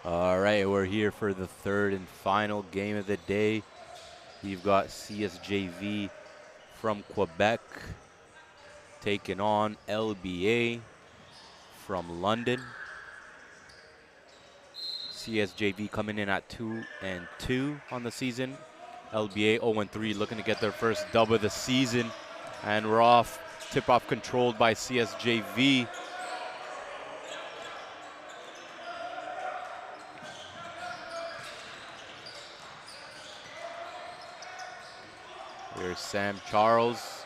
All right, we're here for the third and final game of the day. We've got CSJV from Quebec taking on LBA from London. CSJV coming in at 2-2 on the season. LBA 0-3, looking to get their first dub of the season. And we're off. Tip-off controlled by CSJV. Here's Sam Charles.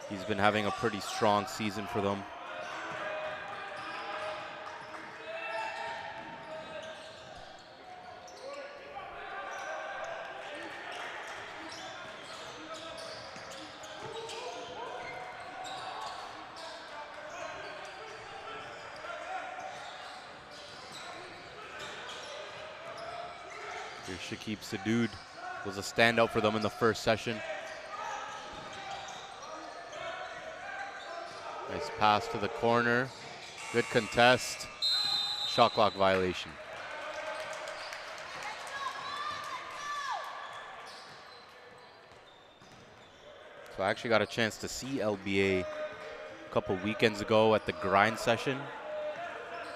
He's been having a pretty strong season for them. Here's Shakib Sadoud. Was a standout for them in the first session. Nice pass to the corner. Good contest. Shot clock violation. So I actually got a chance to see LBA a couple weekends ago at the grind session.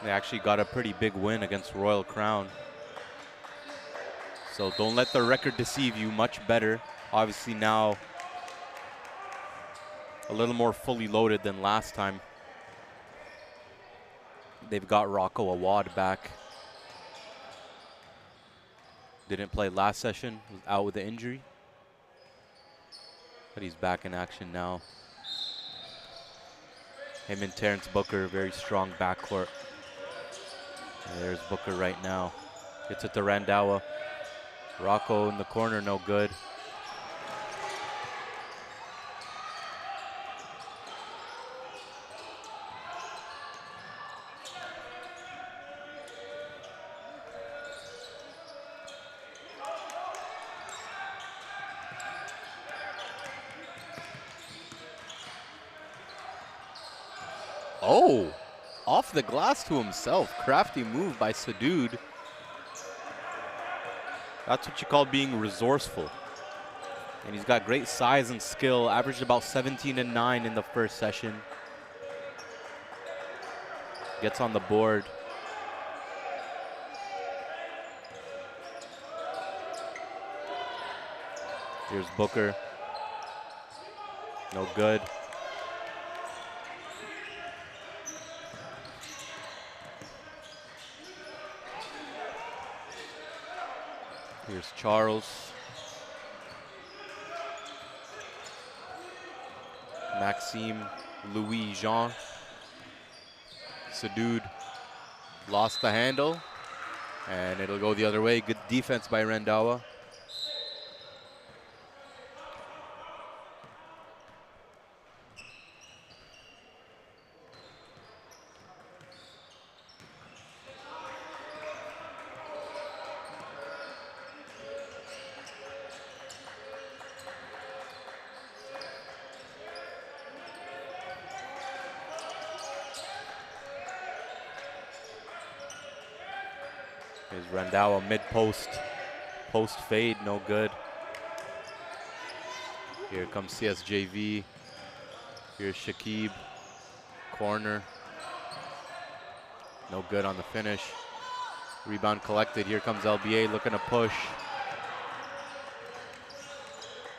They actually got a pretty big win against Royal Crown. So don't let the record deceive you, much better. Obviously now a little more fully loaded than last time. They've got Rocco Awad back. Didn't play last session, was out with an injury. But he's back in action now. Him and Terrence Booker, very strong backcourt. And there's Booker right now. Gets it to Randawa. Rocco in the corner, no good. Oh, off the glass to himself. Crafty move by Sadoud. That's what you call being resourceful. And he's got great size and skill. Averaged about 17 and 9 in the first session. Gets on the board. Here's Booker. No good. Here's Charles. Maxime Louis Jean. Sadoud lost the handle, and it'll go the other way. Good defense by Randawa. Here's Randawa mid-post. Post fade, no good. Here comes CSJV. Here's Shakib. Corner. No good on the finish. Rebound collected. Here comes LBA looking to push.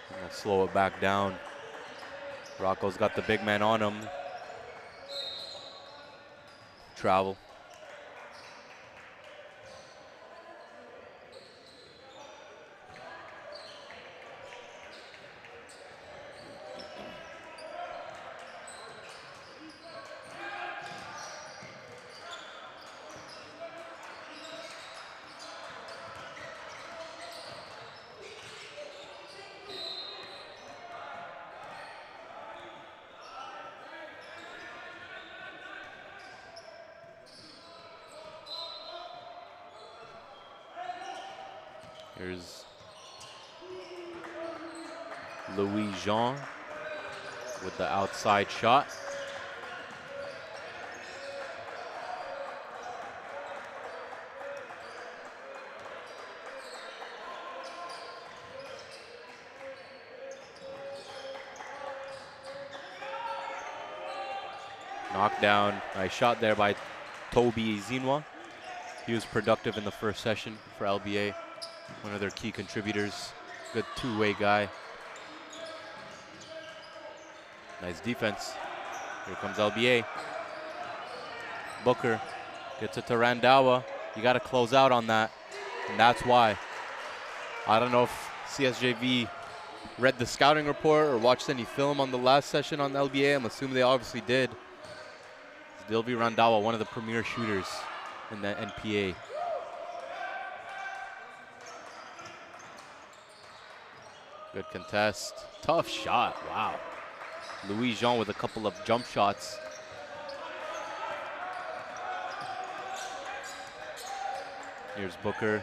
And they'll slow it back down. Rocco's got the big man on him. Travel. Here's Louis Jean with the outside shot. Knockdown. Nice shot there by Toby Zinwa. He was productive in the first session for LBA. One of their key contributors. Good two-way guy. Nice defense. Here comes LBA. Booker gets it to Randawa. You got to close out on that, and that's why. I don't know if CSJV read the scouting report or watched any film on the last session on LBA. I'm assuming they obviously did. Dilby Randawa, one of the premier shooters in the NPA. Good contest. Tough shot. Wow. Louis Jean with a couple of jump shots. Here's Booker.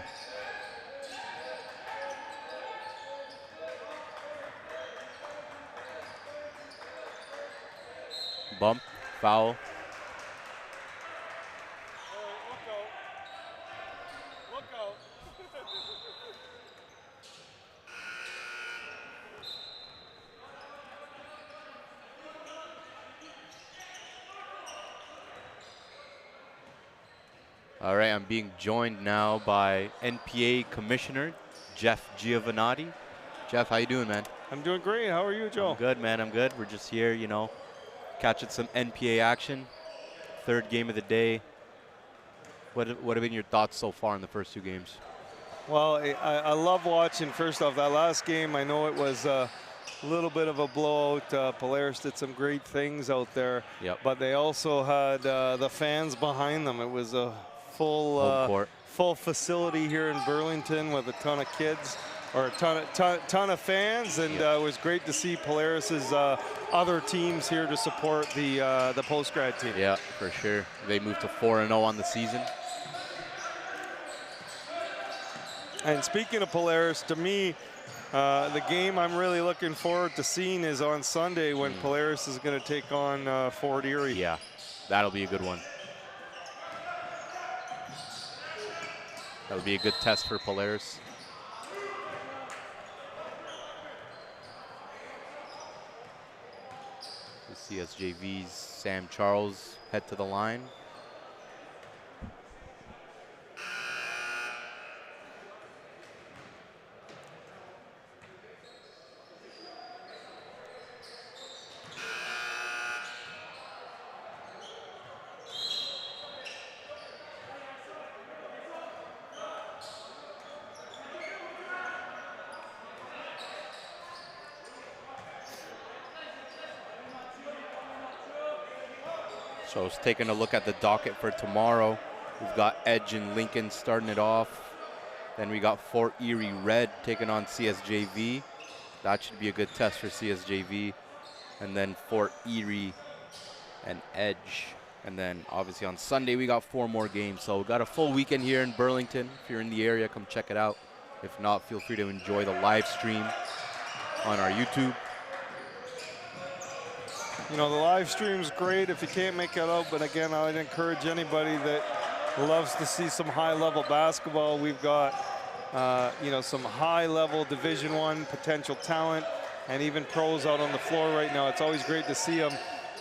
Bump. Foul. All right, I'm being joined now by NPA Commissioner Jeff Giovannotti. Jeff, how you doing, man? I'm doing great. How are you, Joe? I'm good, man. I'm good. We're just here, you know, catching some NPA action. Third game of the day. What have been your thoughts so far in the first two games? Well, I love watching, first off, that last game. I know it was a little bit of a blowout. Polaris did some great things out there. Yep. But they also had the fans behind them. It was a full facility here in Burlington with a ton of kids, or a ton of fans, and it was great to see Polaris's other teams here to support the post-grad team. Yeah, for sure. They moved to 4-0 on the season. And speaking of Polaris, to me, the game I'm really looking forward to seeing is on Sunday when Polaris is going to take on Fort Erie. Yeah, that'll be a good one. That'll be a good test for Polaris. The CSJV's Sam Charles head to the line. So I was taking a look at the docket for tomorrow. We've got Edge and Lincoln starting it off. Then we got Fort Erie Red taking on CSJV. That should be a good test for CSJV. And then Fort Erie and Edge. And then obviously on Sunday we got 4 more games. So we got a full weekend here in Burlington. If you're in the area, come check it out. If not, feel free to enjoy the live stream on our YouTube. You know, the live stream's great if you can't make it out, but again, I'd encourage anybody that loves to see some high-level basketball. We've got, you know, some high-level Division I potential talent and even pros out on the floor right now. It's always great to see them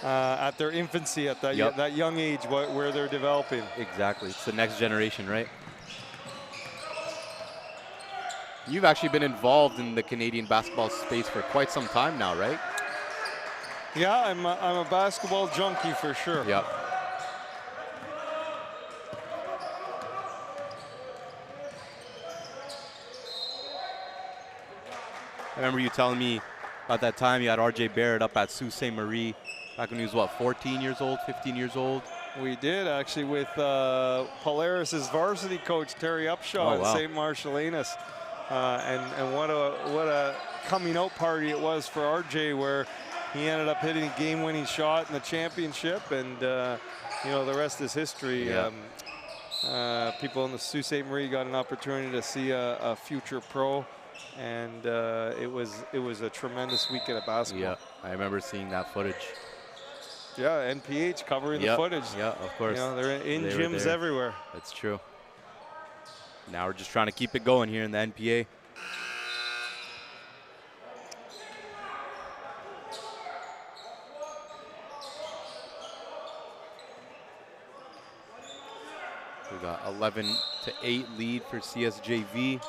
at their infancy, at that, that young age where they're developing. Exactly. It's the next generation, right? You've actually been involved in the Canadian basketball space for quite some time now, right? Yeah, I'm a basketball junkie for sure. Yep. I remember you telling me about that time you had RJ Barrett up at Sault Ste. Marie back when he was, what, 14 years old, 15 years old? We did, actually, with Polaris's varsity coach, Terry Upshaw, at St. Marcellinus. And what a coming out party it was for RJ, where he ended up hitting a game-winning shot in the championship, and you know, the rest is history. Yeah. People in the Sault Ste. Marie got an opportunity to see a future pro, and it was a tremendous weekend of basketball. Yeah, I remember seeing that footage. Yeah, NPH covering the footage. Yeah, of course. You know, they're in gyms everywhere. That's true. Now we're just trying to keep it going here in the NPA. got 11-8 lead for CSJV.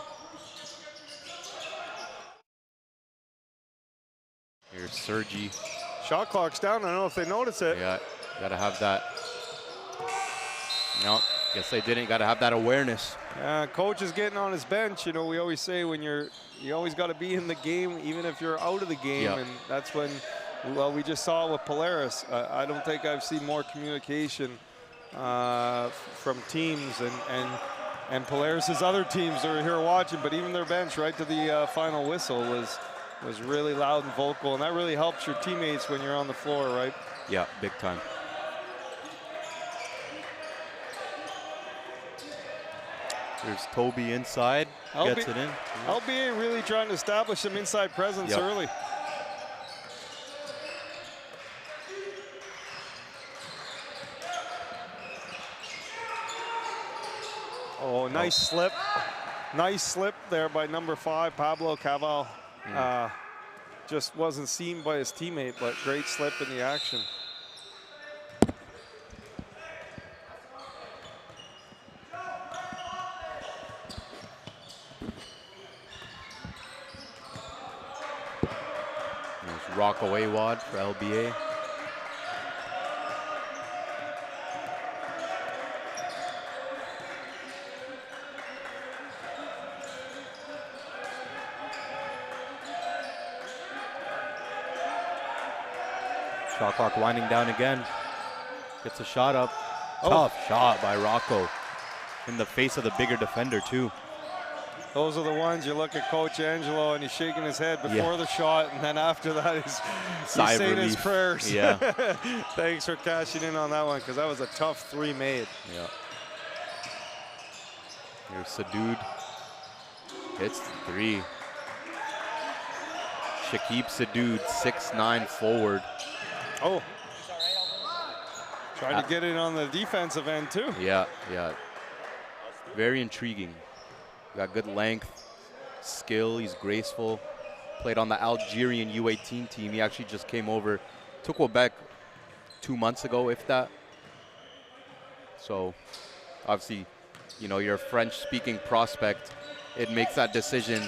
Here's Sergi. Shot clock's down. I don't know if they notice it. Yeah, gotta have that. No, guess they didn't. Gotta have that awareness. Coach is getting on his bench. You know, we always say when you always got to be in the game, even if you're out of the game. Yep. And that's when, well, we just saw it with Polaris. I don't think I've seen more communication from teams and Polaris's other teams that are here watching, but even their bench right to the final whistle was really loud and vocal, and that really helps your teammates when you're on the floor, right? Yeah, big time. There's Toby inside, gets it in. LBA really trying to establish some inside presence early. Oh, nice slip. Nice slip there by number 5, Pablo Caval. Just wasn't seen by his teammate, but great slip in the action. There's Rockaway Wad for LBA. Shot clock winding down again. Gets a shot up. Tough shot by Rocco. In the face of the bigger defender, too. Those are the ones you look at Coach Angelo and he's shaking his head before the shot, and then after that he's saying his prayers. Yeah. Thanks for cashing in on that one, because that was a tough 3 made. Yeah. Here's Sadoud. Hits the 3. Shakib Sadoud, 6'9" forward. Oh. Trying to get it on the defensive end, too. Yeah, yeah. Very intriguing. Got good length, skill, he's graceful. Played on the Algerian U18 team. He actually just came over to Quebec 2 months ago, if that. So, obviously, you know, you're a French-speaking prospect. It makes that decision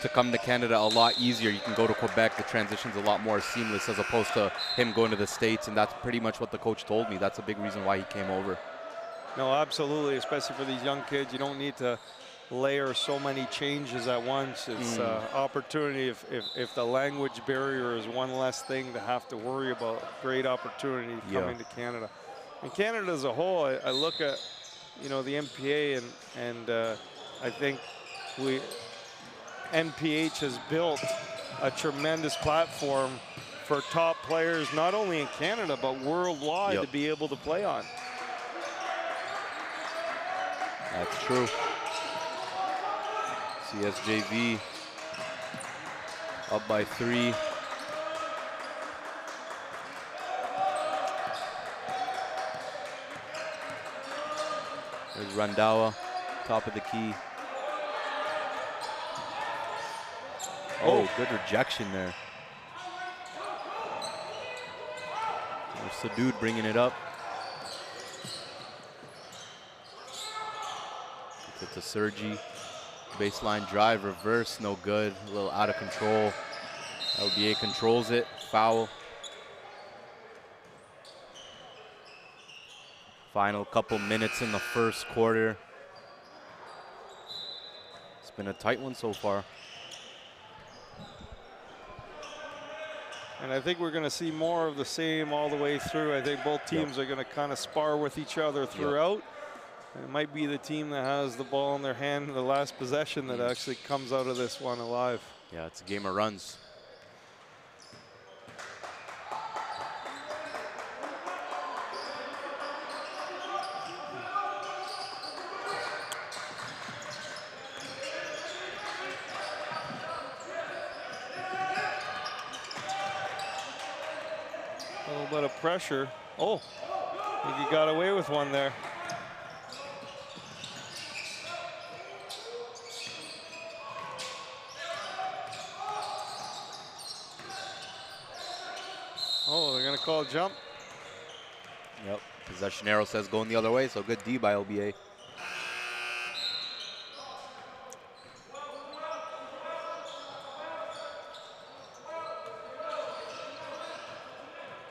to come to Canada a lot easier. You can go to Quebec, the transition's a lot more seamless as opposed to him going to the States, and that's pretty much what the coach told me. That's a big reason why he came over. No, absolutely, especially for these young kids. You don't need to layer so many changes at once. It's opportunity. If the language barrier is one less thing to have to worry about, great opportunity coming to Canada. And Canada as a whole, I look at, you know, the NPA and I think NPH has built a tremendous platform for top players, not only in Canada, but worldwide to be able to play on. That's true. CSJV up by 3. There's Randawa, top of the key. Oh, good rejection there. There's Sadoud bringing it up. It's a Sergi. Baseline drive, reverse, no good. A little out of control. LBA controls it, foul. Final couple minutes in the first quarter. It's been a tight one so far. And I think we're going to see more of the same all the way through. I think both teams are going to kind of spar with each other throughout. It might be the team that has the ball in their hand in the last possession that actually comes out of this one alive. Yeah, it's a game of runs. A little bit of pressure. Oh, I think he got away with one there. Oh, they're going to call a jump. Yep. Possession arrow says going the other way, so good D by LBA.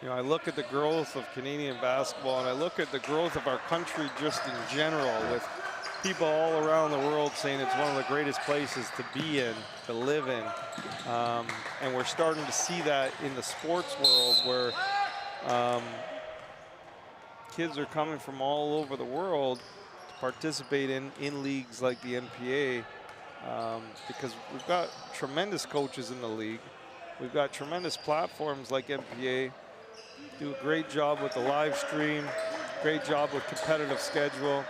You know, I look at the growth of Canadian basketball, and I look at the growth of our country just in general, with people all around the world saying it's one of the greatest places to be in, to live in. And we're starting to see that in the sports world, where kids are coming from all over the world to participate in leagues like the NPA, because we've got tremendous coaches in the league. We've got tremendous platforms like NPA, do a great job with the live stream, great job with competitive schedule.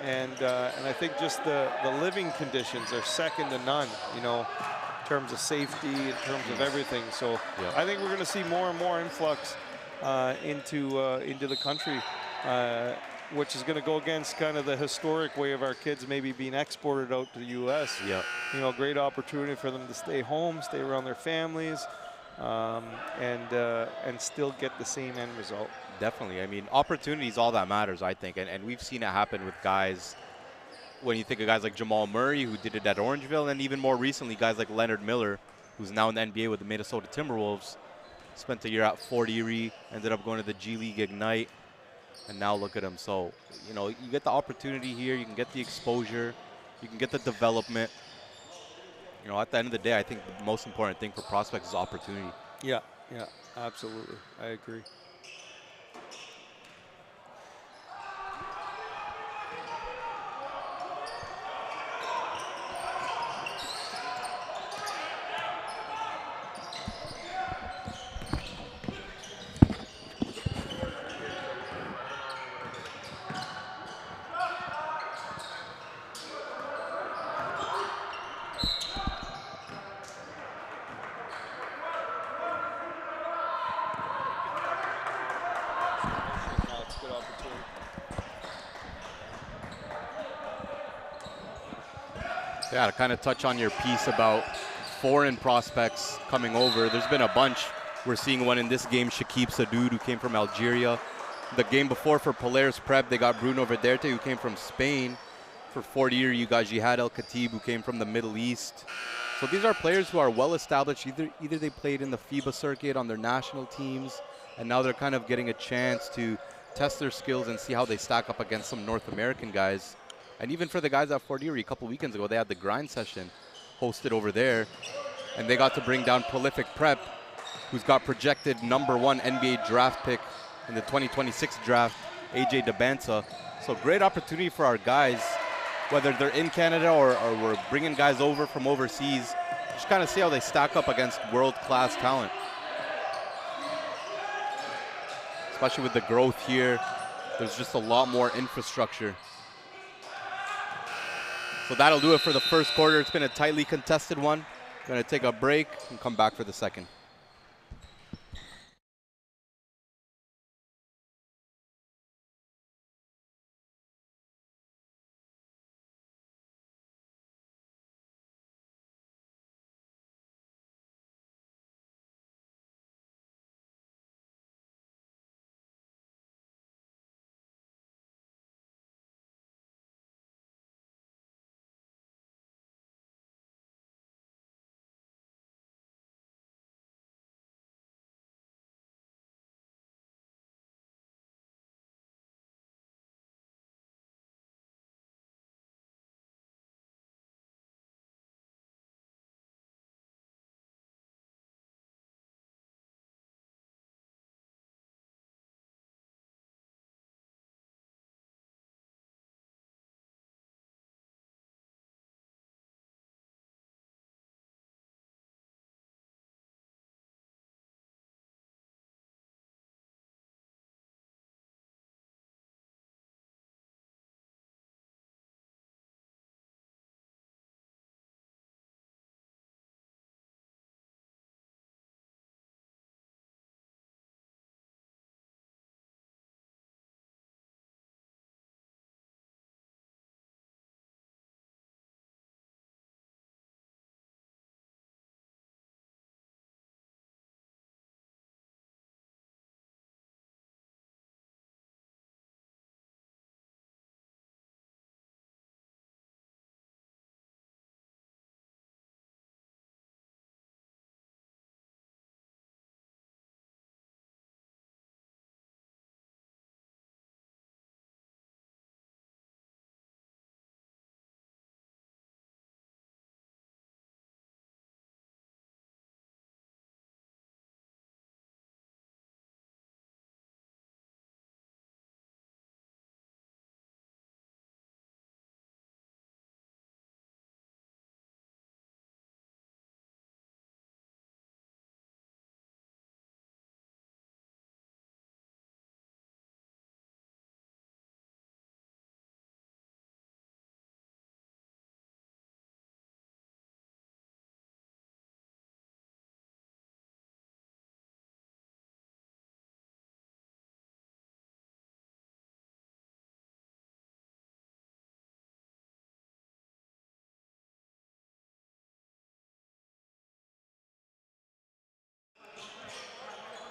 And I think just the living conditions are second to none, you know, in terms of safety, in terms of everything. So Yeah. I think we're going to see more and more influx into the country, which is going to go against kind of the historic way of our kids maybe being exported out to the U.S. Yeah. You know, great opportunity for them to stay home, stay around their families, and still get the same end result. Definitely. I mean, opportunity is all that matters, I think. And we've seen it happen with guys. When you think of guys like Jamal Murray, who did it at Orangeville, and even more recently, guys like Leonard Miller, who's now in the NBA with the Minnesota Timberwolves, spent a year at Fort Erie, ended up going to the G League Ignite, and now look at him. So, you know, you get the opportunity here, you can get the exposure, you can get the development. You know, at the end of the day, I think the most important thing for prospects is opportunity. Yeah, yeah, absolutely. I agree. It's a good opportunity. Yeah, to kind of touch on your piece about foreign prospects coming over, there's been a bunch. We're seeing one in this game, Shakib Sadoud, who came from Algeria. The game before for Polaris Prep, they got Bruno Verderte, who came from Spain. For 40-year, you got Jihad El Khatib, who came from the Middle East. So these are players who are well established. Either they played in the FIBA circuit on their national teams, and now they're kind of getting a chance to test their skills and see how they stack up against some North American guys. And even for the guys at Fort Erie, a couple weekends ago, they had the grind session hosted over there, and they got to bring down Prolific Prep, who's got projected #1 NBA draft pick in the 2026 draft, AJ Dabansa. So great opportunity for our guys, whether they're in Canada or we're bringing guys over from overseas, just kind of see how they stack up against world-class talent. Especially with the growth here, there's just a lot more infrastructure. So that'll do it for the first quarter. It's been a tightly contested one. Going to take a break and come back for the second.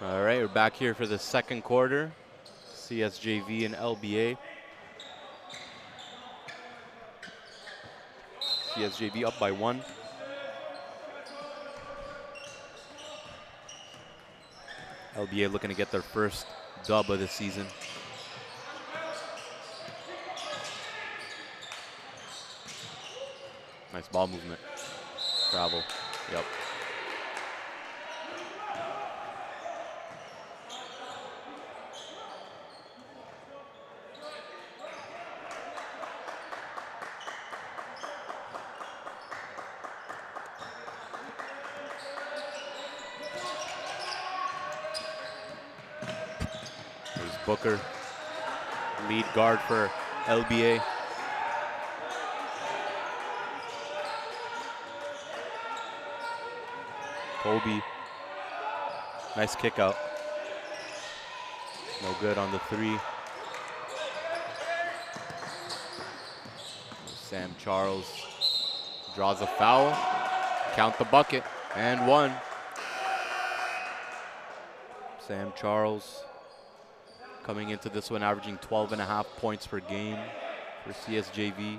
All right, we're back here for the second quarter. CSJV and LBA. CSJV up by 1. LBA looking to get their first dub of the season. Nice ball movement. Travel. Yep. There's Booker, lead guard for LBA. Kobe, nice kick out. No good on the 3. Sam Charles draws a foul. Count the bucket, and 1. Sam Charles coming into this one averaging 12.5 points per game for CSJV.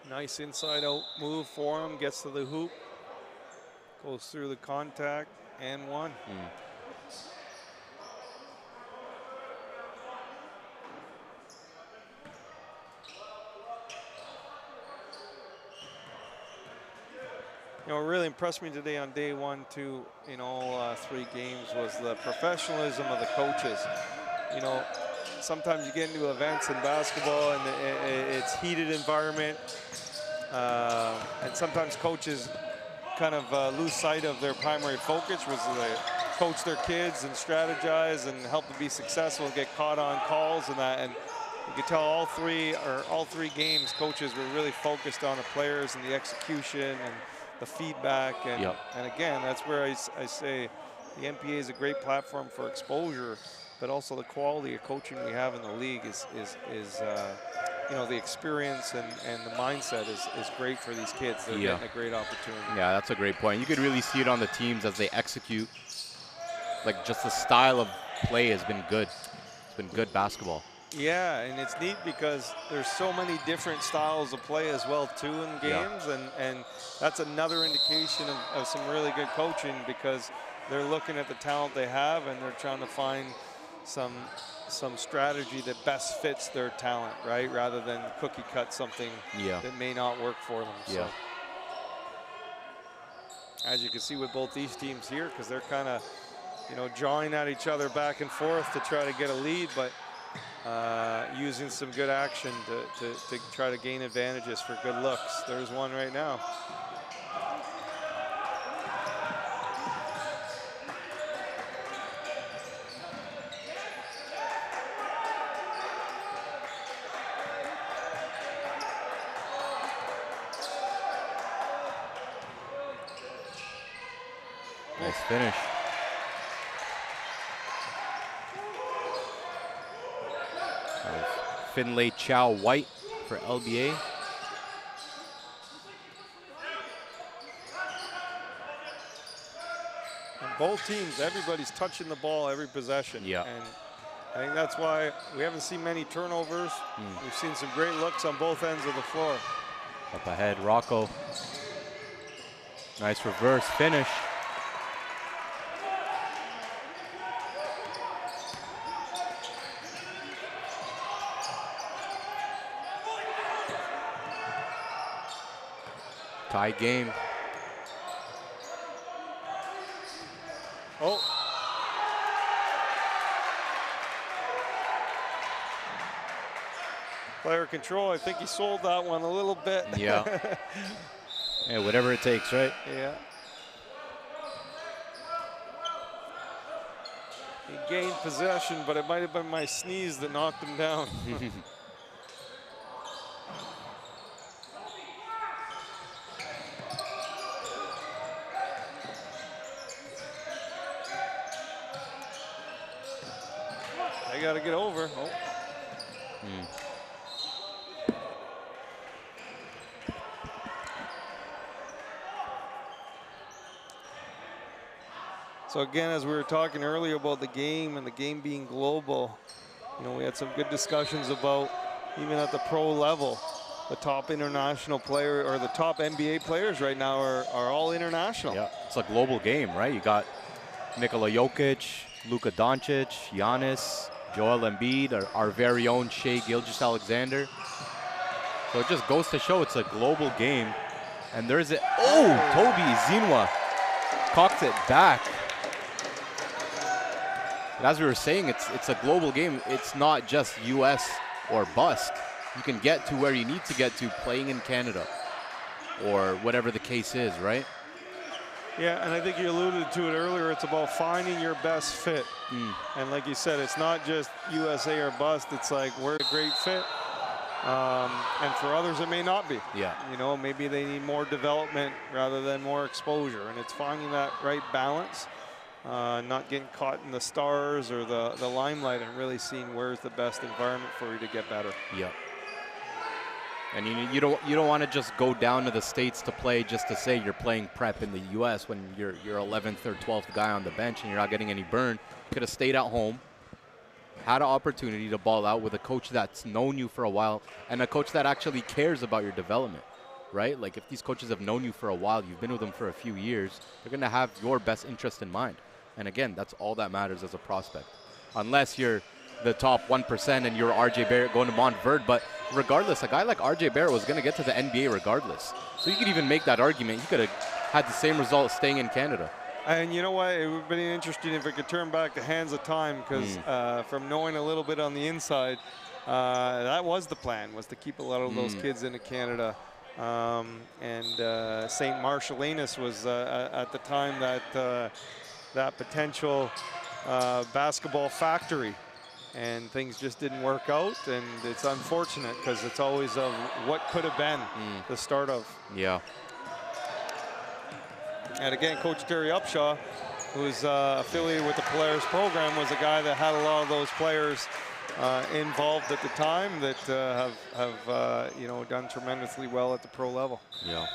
Nice inside out move for him, gets to the hoop, goes through the contact, and 1. You know, what really impressed me today on day 1, 2, in all 3 games was the professionalism of the coaches. You know, sometimes you get into events in basketball and it's heated environment, and sometimes coaches kind of lose sight of their primary focus, which is to coach their kids and strategize and help them be successful and get caught on calls and that. And you could tell all three games, coaches were really focused on the players and the execution and the feedback, and, and again, that's where I say the NPA is a great platform for exposure, but also the quality of coaching we have in the league is you know, the experience and the mindset is great for these kids. They're getting a great opportunity. Yeah, that's a great point. You could really see it on the teams as they execute. Like, just the style of play has been good. It's been good basketball. Yeah, and it's neat because there's so many different styles of play as well too in games, and that's another indication of some really good coaching, because they're looking at the talent they have and they're trying to find some strategy that best fits their talent, right? Rather than cookie cut something that may not work for them. So, as you can see with both these teams here, because they're kind of, you know, jawing at each other back and forth to try to get a lead, but using some good action to try to gain advantages for good looks. There's one right now. Nice finish. Finlay Chow White for LBA. And both teams, everybody's touching the ball every possession. Yeah. And I think that's why we haven't seen many turnovers. We've seen some great looks on both ends of the floor. Up ahead, Rocco. Nice reverse finish. Tie game. Oh. Player control, I think he sold that one a little bit. Yeah. Yeah, whatever it takes, right? Yeah. He gained possession, but it might have been my sneeze that knocked him down. I got to get over. Oh. So again, as we were talking earlier about the game and the game being global, you know, we had some good discussions about even at the pro level, the top international player or the top NBA players right now are all international. Yeah, it's a global game, right? You got Nikola Jokic, Luka Doncic, Giannis, Joel Embiid, our very own Shai Gilgeous-Alexander. So it just goes to show it's a global game. And there's it. Oh, Toby Zinwa cocks it back. But as we were saying, it's a global game. It's not just U.S. or bust. You can get to where you need to get to playing in Canada or whatever the case is, right? Yeah, and I think you alluded to it earlier. It's about finding your best fit. And like you said, it's not just USA or bust. It's like, we're a great fit. And for others, it may not be. Yeah. You know, maybe they need more development rather than more exposure. And it's finding that right balance, not getting caught in the stars or the limelight, and really seeing where's the best environment for you to get better. Yeah. And you don't want to just go down to the States to play just to say you're playing prep in the U.S. when you're 11th or 12th guy on the bench and you're not getting any burn. Could have stayed at home, had an opportunity to ball out with a coach that's known you for a while and a coach that actually cares about your development, right? Like if these coaches have known you for a while, you've been with them for a few years, they're going to have your best interest in mind. And again, that's all that matters as a prospect. Unless you're the top 1% and you're RJ Barrett going to Montverde, but regardless, a guy like RJ Barrett was going to get to the NBA regardless. So you could even make that argument. He could have had the same result staying in Canada. And you know what? It would have been interesting if it could turn back the hands of time, because from knowing a little bit on the inside, that was the plan, was to keep a lot of those kids into Canada. St. Marcellinus was at the time that potential basketball factory. And things just didn't work out, and it's unfortunate because it's always of what could have been the start of. Yeah. And again, Coach Terry Upshaw, who's affiliated with the Polaris program, was a guy that had a lot of those players involved at the time that have you know, done tremendously well at the pro level. Yeah.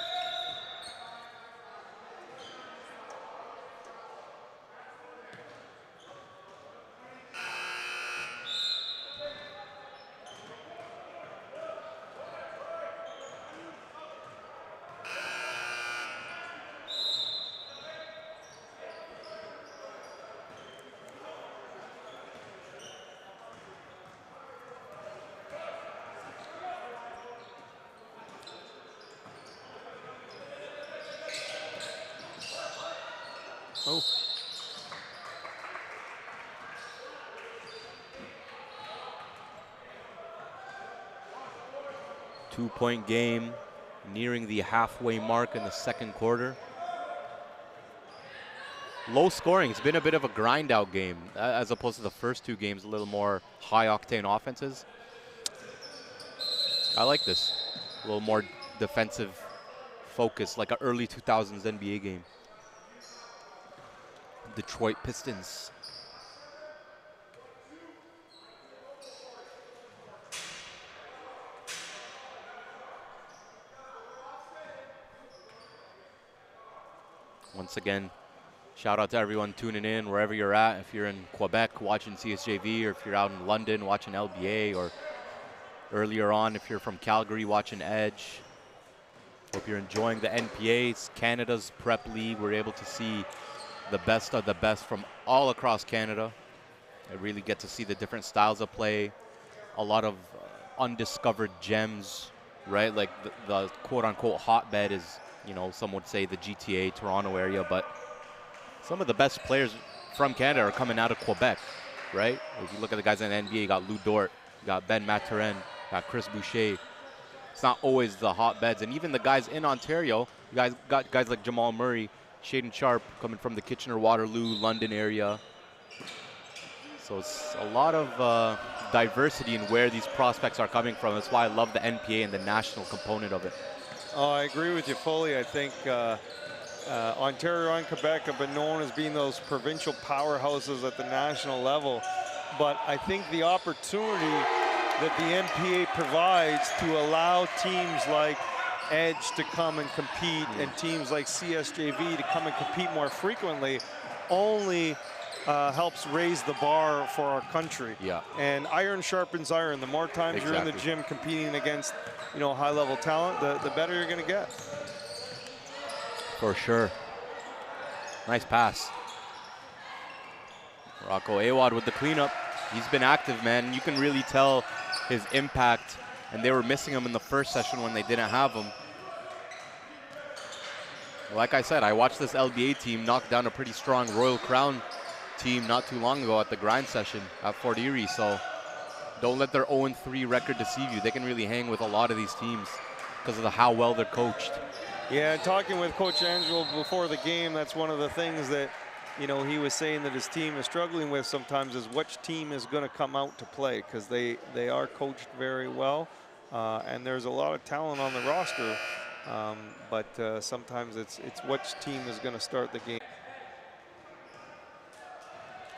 Oh. Two-point game, nearing the halfway mark in the second quarter. Low scoring. It's been a bit of a grind-out game as opposed to the first two games, a little more high-octane offenses. I like this. A little more defensive focus, like an early 2000s NBA game. Detroit Pistons. Once again, shout out to everyone tuning in wherever you're at. If you're in Quebec watching CSJV, or if you're out in London watching LBA, or earlier on if you're from Calgary watching Edge. Hope you're enjoying the NPA. It's Canada's prep league. We're able to see the best of the best from all across Canada. I really get to see the different styles of play, a lot of undiscovered gems, right? Like the quote-unquote hotbed is, you know, some would say the GTA, Toronto area, but some of the best players from Canada are coming out of Quebec, right? If you look at the guys in the NBA, you got Lou Dort, you got Ben Maturin, you got Chris Boucher. It's not always the hotbeds. And even the guys in Ontario, you guys got guys like Jamal Murray, Shaden Sharp coming from the Kitchener-Waterloo, London area. So it's a lot of diversity in where these prospects are coming from. That's why I love the NPA and the national component of it. Oh, I agree with you fully. I think Ontario and Quebec have been known as being those provincial powerhouses at the national level. But I think the opportunity that the NPA provides to allow teams like Edge to come and compete and teams like CSJV to come and compete more frequently only helps raise the bar for our country. Yeah. And iron sharpens iron. The more times you're in the gym competing against, high-level talent, the better you're going to get. For sure. Nice pass. Rocco Awad with the cleanup. He's been active, man. You can really tell his impact, and they were missing him in the first session when they didn't have him. Like I said, I watched this LBA team knock down a pretty strong Royal Crown team not too long ago at the grind session at Fort Erie, so don't let their 0-3 record deceive you. They can really hang with a lot of these teams because of how well they're coached. Yeah, talking with Coach Angelo before the game, that's one of the things that, he was saying that his team is struggling with sometimes is which team is going to come out to play, because they are coached very well, and there's a lot of talent on the roster, but sometimes it's which team is going to start the game.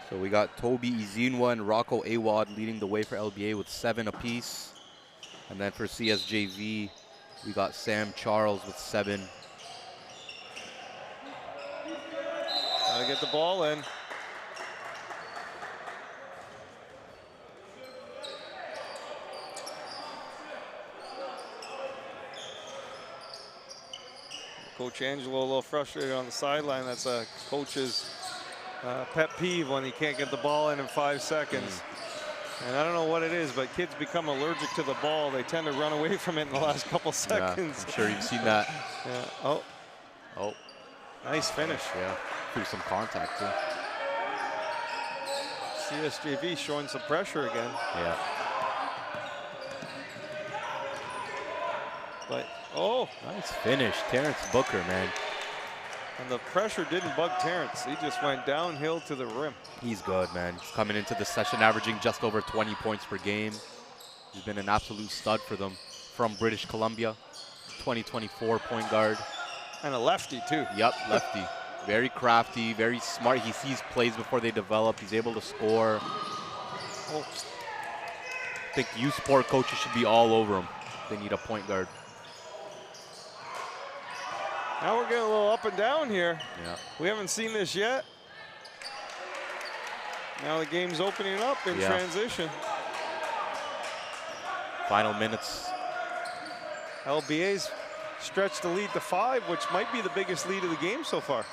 So we got Toby Izinwa and Rocco Awad leading the way for LBA with 7 apiece. And then for CSJV, we got Sam Charles with 7. Gotta get the ball in. Coach Angelo a little frustrated on the sideline. That's a coach's pet peeve when he can't get the ball in 5 seconds. And I don't know what it is, but kids become allergic to the ball. They tend to run away from it in the last couple seconds. Yeah, I'm sure you've seen that. Yeah. Oh. Nice finish. Yeah, through some contact too. CSJV showing some pressure again. Yeah. But, nice finish. Terrence Booker, man. And the pressure didn't bug Terrence. He just went downhill to the rim. He's good, man. He's coming into the session averaging just over 20 points per game. He's been an absolute stud for them from British Columbia. 2024 point guard. And a lefty, too. Yep, lefty. Very crafty, very smart. He sees plays before they develop. He's able to score. I think youth sport coaches should be all over him. They need a point guard. Now we're getting a little up and down here. Yeah. We haven't seen this yet. Now the game's opening up in transition. Final minutes. LBA's stretched the lead to 5, which might be the biggest lead of the game so far.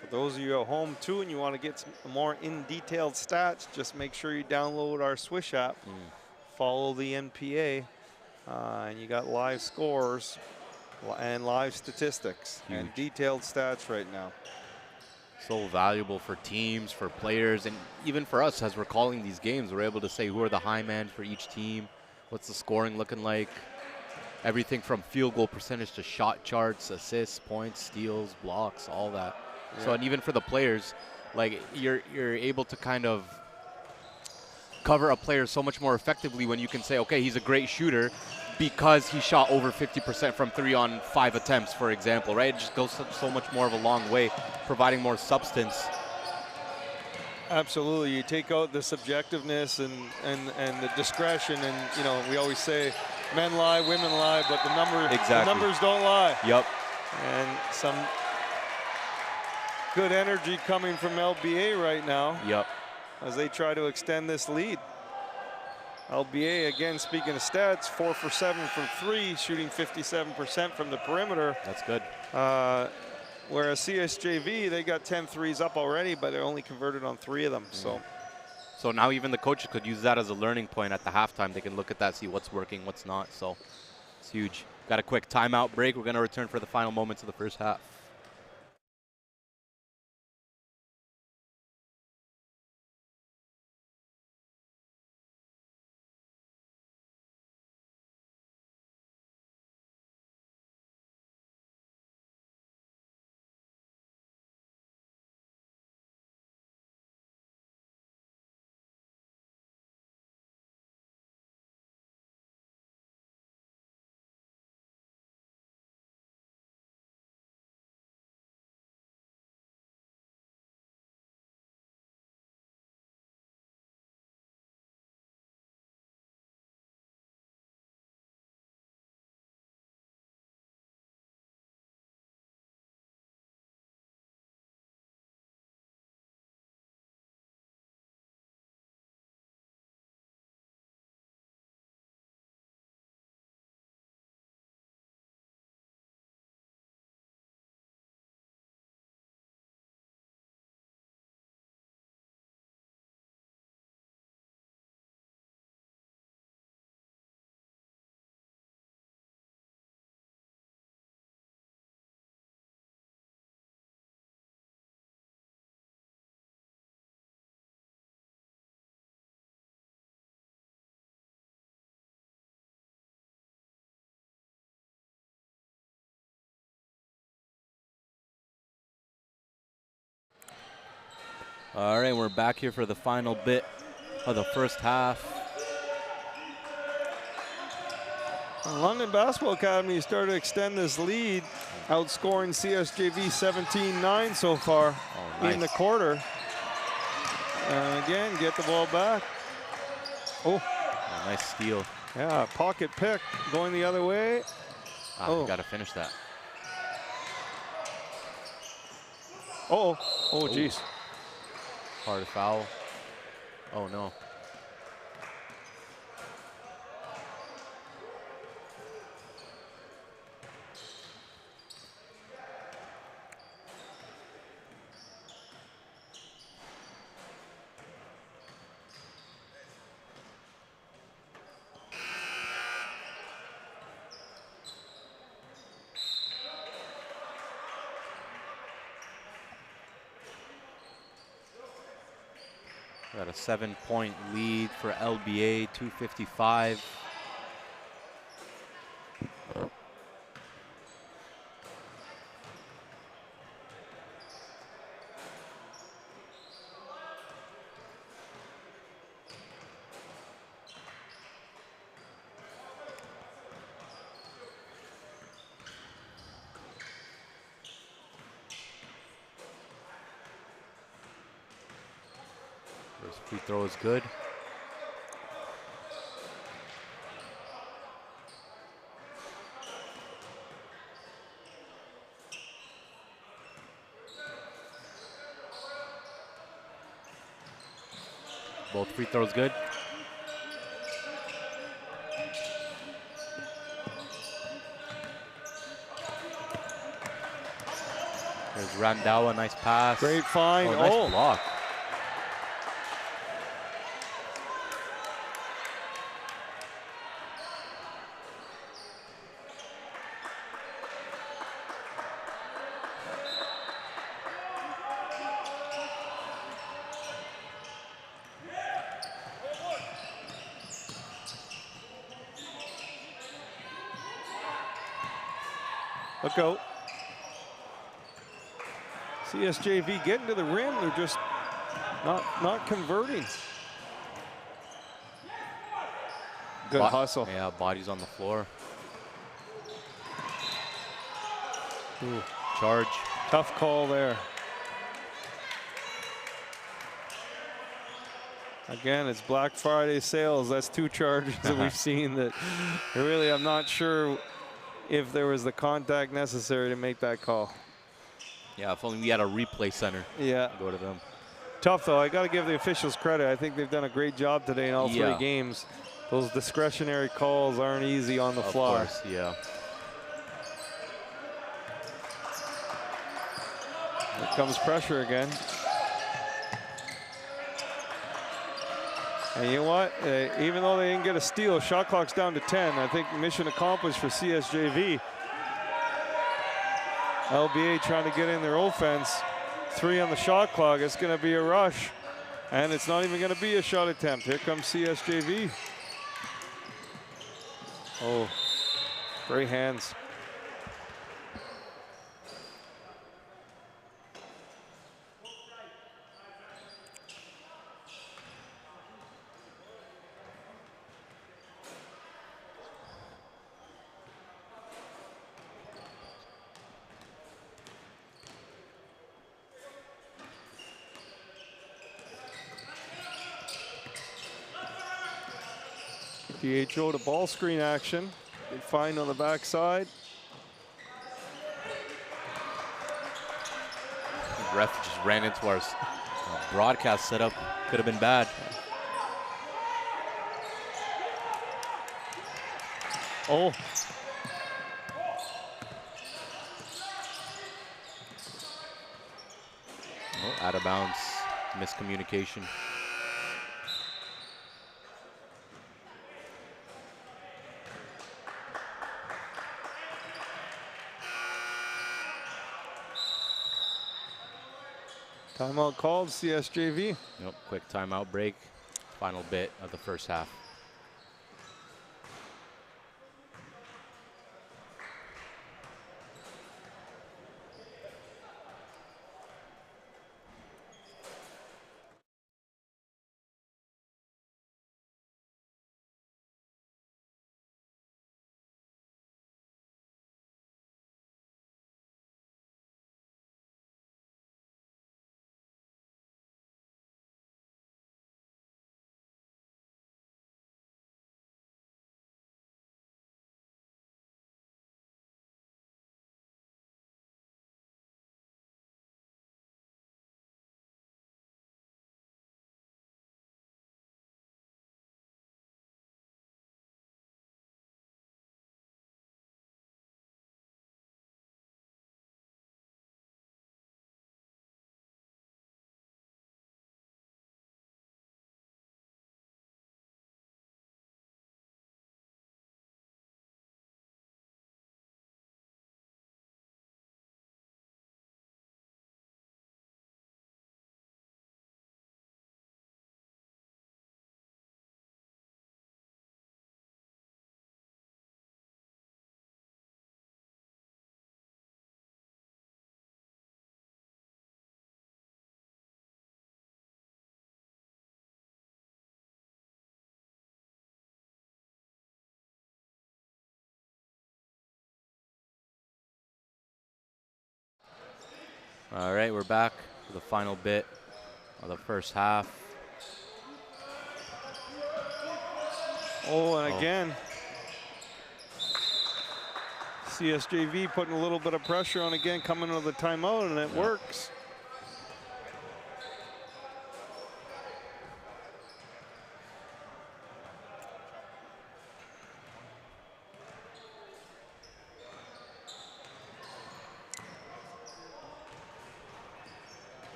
For those of you at home too, and you want to get some more in-detailed stats, just make sure you download our Swish app, follow the NPA, and you got live scores and live statistics and detailed stats right now. So valuable for teams, for players, and even for us as we're calling these games. We're able to say who are the high man for each team, what's the scoring looking like, everything from field goal percentage to shot charts, assists, points, steals, blocks, all that. So, and even for the players, like you're able to kind of cover a player so much more effectively when you can say, okay, he's a great shooter because he shot over 50% from 3 on 5 attempts, for example, right? It just goes so much more of a long way, providing more substance. Absolutely. You take out the subjectiveness and the discretion, and we always say men lie, women lie, but the numbers don't lie. Yep. And some good energy coming from LBA right now. Yep. As they try to extend this lead. LBA, again, speaking of stats, 4 for 7 from 3, shooting 57% from the perimeter. That's good. Whereas CSJV, they got 10 threes up already, but they're only converted on 3 of them. So now even the coaches could use that as a learning point at the halftime. They can look at that, see what's working, what's not. So it's huge. Got a quick timeout break. We're going to return for the final moments of the first half. All right, we're back here for the final bit of the first half. London Basketball Academy started to extend this lead, outscoring CSJV 17-9 so far in the quarter. And again, get the ball back. Oh, nice steal. Yeah, pocket pick going the other way. You got to finish that. Oh, geez. Hard foul. Oh, no. Got a 7-point lead for LBA, 2:55. First free throw is good. Both free throws good. There's Randawa, nice pass. Great find. Nice block. Look out. CSJV getting to the rim. They're just not converting. Good hustle. Yeah, bodies on the floor. Ooh. Charge. Tough call there. Again, it's Black Friday sales. That's 2 charges that we've seen that really I'm not sure if there was the contact necessary to make that call. Yeah, if only we had a replay center. Yeah. Go to them. Tough, though. I got to give the officials credit. I think they've done a great job today in all 3 games. Those discretionary calls aren't easy on the fly. Of course, yeah. Here comes pressure again. And you know what? Even though they didn't get a steal, shot clock's down to 10. I think mission accomplished for CSJV. LBA trying to get in their offense. 3 on the shot clock. It's going to be a rush. And it's not even going to be a shot attempt. Here comes CSJV. Oh, great hands. DHO to ball screen action. Good find on the backside. The ref just ran into our broadcast setup. Could have been bad. Oh. Out of bounds. Miscommunication. Timeout called, CSJV. Yep, quick timeout break. Final bit of the first half. All right, we're back for the final bit of the first half. Oh, and again, CSJV putting a little bit of pressure on again, coming with a timeout, and it works.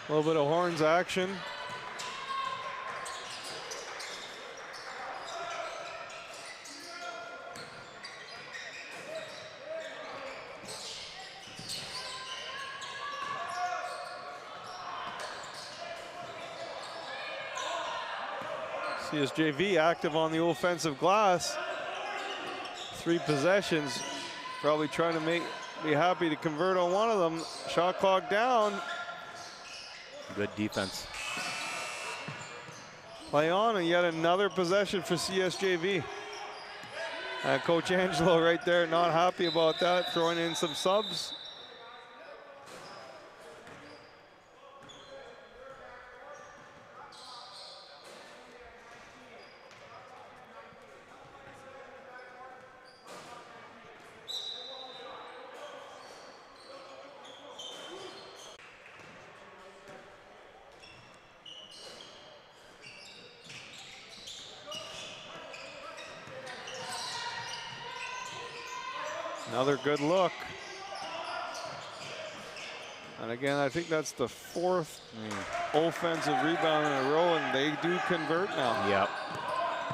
A little bit of horns action. CSJV active on the offensive glass. 3 possessions. Probably trying to be happy to convert on one of them. Shot clock down. Good defense. Play on, and yet another possession for CSJV. Coach Angelo right there, not happy about that, throwing in some subs. Another good look. And again, I think that's the 4th offensive rebound in a row, and they do convert now. Yep.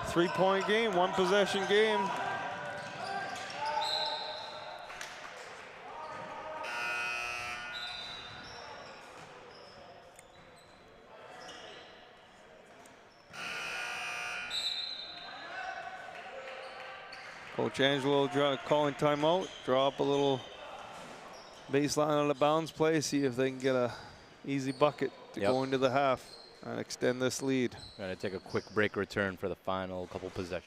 3-point game, 1 possession game. Coach Angelo calling timeout, draw up a little baseline on the bounds play, see if they can get a easy bucket to go into the half and extend this lead. Gonna take a quick break, return for the final couple possessions.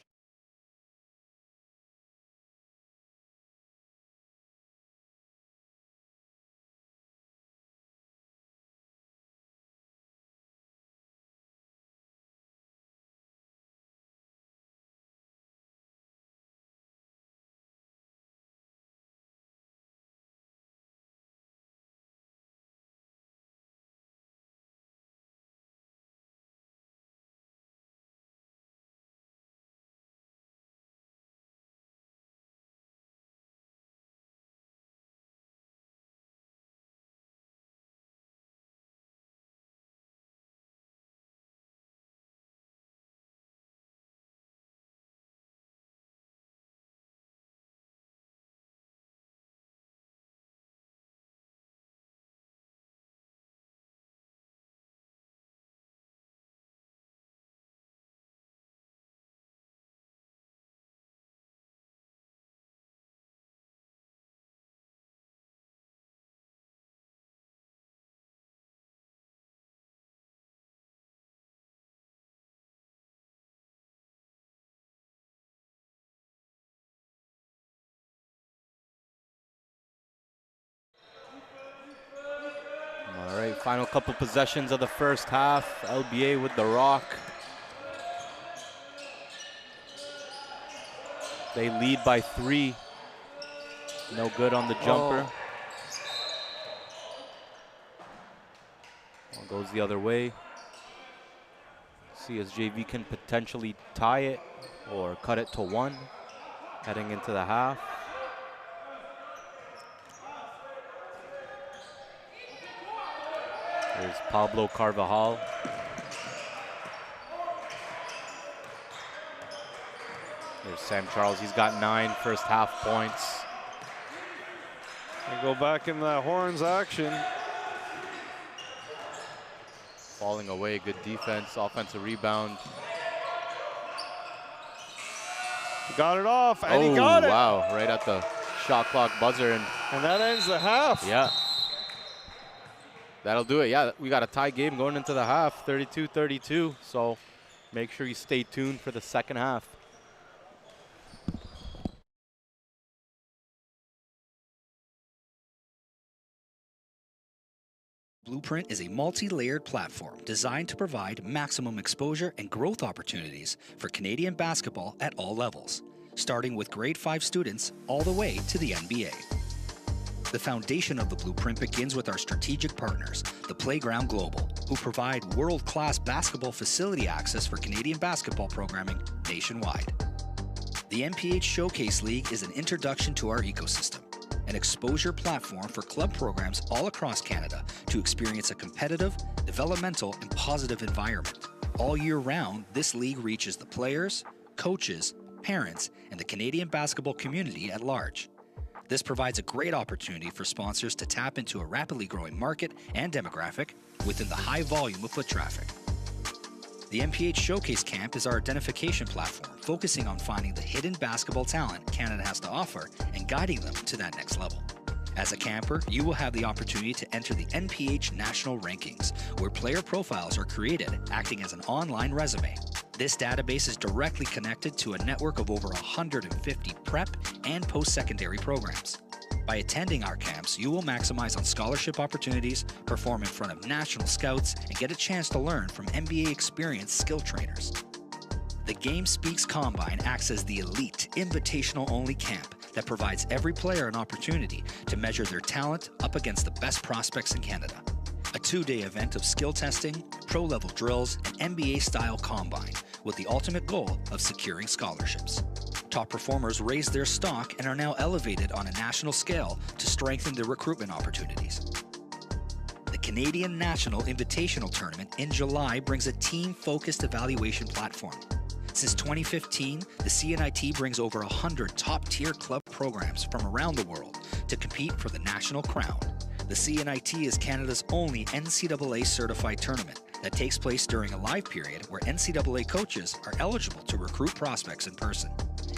All right, final couple possessions of the first half. LBA with the rock. They lead by 3. No good on the jumper. One goes the other way. CSJV can potentially tie it or cut it to 1 heading into the half. There's Pablo Carvajal. There's Sam Charles. He's got 9 first half points. They go back in the horns action. Falling away, good defense, offensive rebound. He got it off, and he got it. Wow, right at the shot clock buzzer. And that ends the half. Yeah. That'll do it. Yeah, we got a tie game going into the half, 32-32. So make sure you stay tuned for the second half. Blueprint is a multi-layered platform designed to provide maximum exposure and growth opportunities for Canadian basketball at all levels, starting with grade 5 students all the way to the NBA. The foundation of the Blueprint begins with our strategic partners, the Playground Global, who provide world-class basketball facility access for Canadian basketball programming nationwide. The NPH Showcase League is an introduction to our ecosystem, an exposure platform for club programs all across Canada to experience a competitive, developmental, and positive environment. All year round, this league reaches the players, coaches, parents, and the Canadian basketball community at large. This provides a great opportunity for sponsors to tap into a rapidly growing market and demographic within the high volume of foot traffic. The NPH Showcase Camp is our identification platform, focusing on finding the hidden basketball talent Canada has to offer and guiding them to that next level. As a camper, you will have the opportunity to enter the NPH National Rankings, where player profiles are created, acting as an online resume. This database is directly connected to a network of over 150 prep and post-secondary programs. By attending our camps, you will maximize on scholarship opportunities, perform in front of national scouts, and get a chance to learn from NBA experienced skill trainers. The Game Speaks Combine acts as the elite, invitational-only camp that provides every player an opportunity to measure their talent up against the best prospects in Canada. A 2-day event of skill testing, pro-level drills, and NBA-style combine, with the ultimate goal of securing scholarships. Top performers raised their stock and are now elevated on a national scale to strengthen their recruitment opportunities. The Canadian National Invitational Tournament in July brings a team-focused evaluation platform. Since 2015, the CNIT brings over 100 top-tier club programs from around the world to compete for the national crown. The CNIT is Canada's only NCAA-certified tournament that takes place during a live period where NCAA coaches are eligible to recruit prospects in person.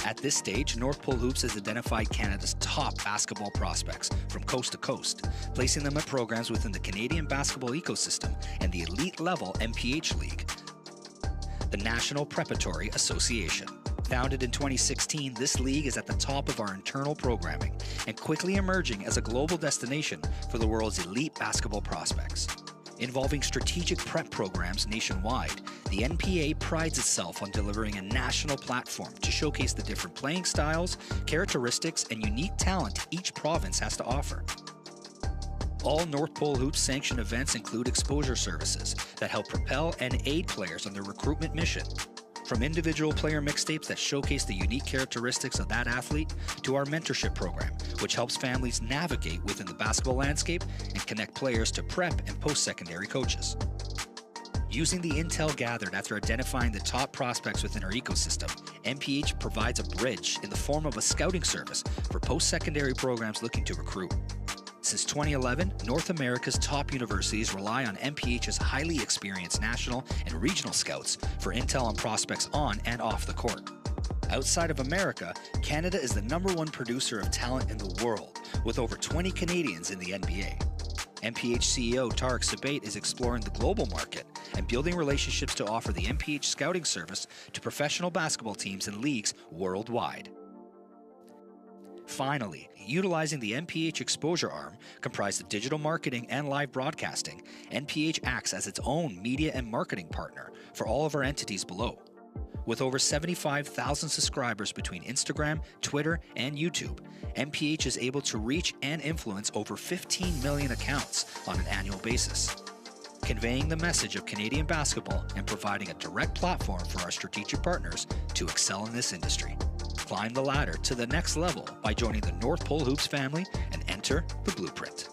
At this stage, North Pole Hoops has identified Canada's top basketball prospects from coast to coast, placing them at programs within the Canadian basketball ecosystem and the elite-level NPH League, the National Preparatory Association. Founded in 2016, this league is at the top of our internal programming and quickly emerging as a global destination for the world's elite basketball prospects. Involving strategic prep programs nationwide, the NPA prides itself on delivering a national platform to showcase the different playing styles, characteristics, and unique talent each province has to offer. All North Pole Hoops sanctioned events include exposure services that help propel and aid players on their recruitment mission. From individual player mixtapes that showcase the unique characteristics of that athlete, to our mentorship program, which helps families navigate within the basketball landscape and connect players to prep and post-secondary coaches. Using the intel gathered after identifying the top prospects within our ecosystem, NPH provides a bridge in the form of a scouting service for post-secondary programs looking to recruit. Since 2011, North America's top universities rely on NPH's highly experienced national and regional scouts for intel on prospects on and off the court. Outside of America, Canada is the #1 producer of talent in the world, with over 20 Canadians in the NBA. NPH CEO Tarek Sabate is exploring the global market and building relationships to offer the NPH scouting service to professional basketball teams and leagues worldwide. Finally, utilizing the NPH exposure arm, comprised of digital marketing and live broadcasting, NPH acts as its own media and marketing partner for all of our entities below. With over 75,000 subscribers between Instagram, Twitter, and YouTube, NPH is able to reach and influence over 15 million accounts on an annual basis, conveying the message of Canadian basketball and providing a direct platform for our strategic partners to excel in this industry. Climb the ladder to the next level by joining the North Pole Hoops family and enter the Blueprint.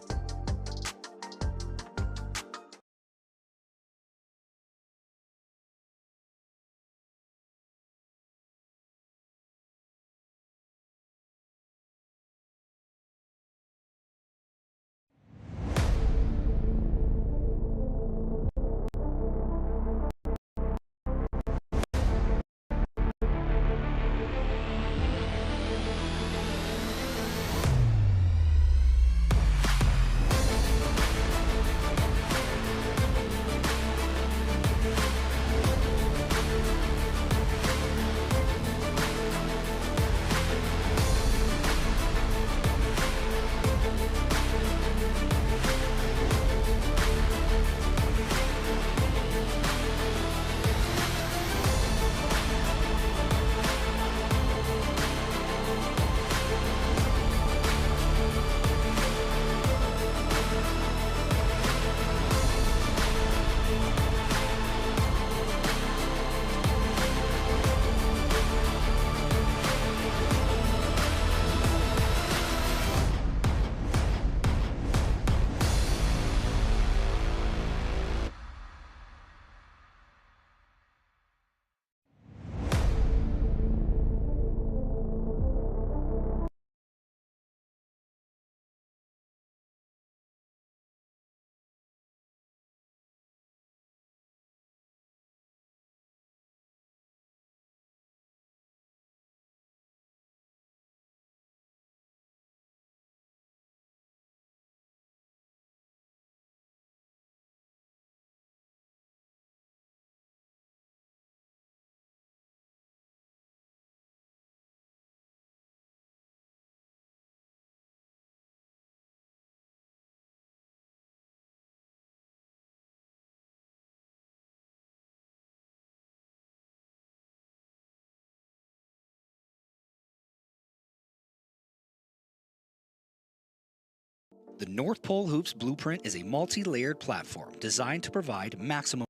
The North Pole Hoops Blueprint is a multi-layered platform designed to provide maximum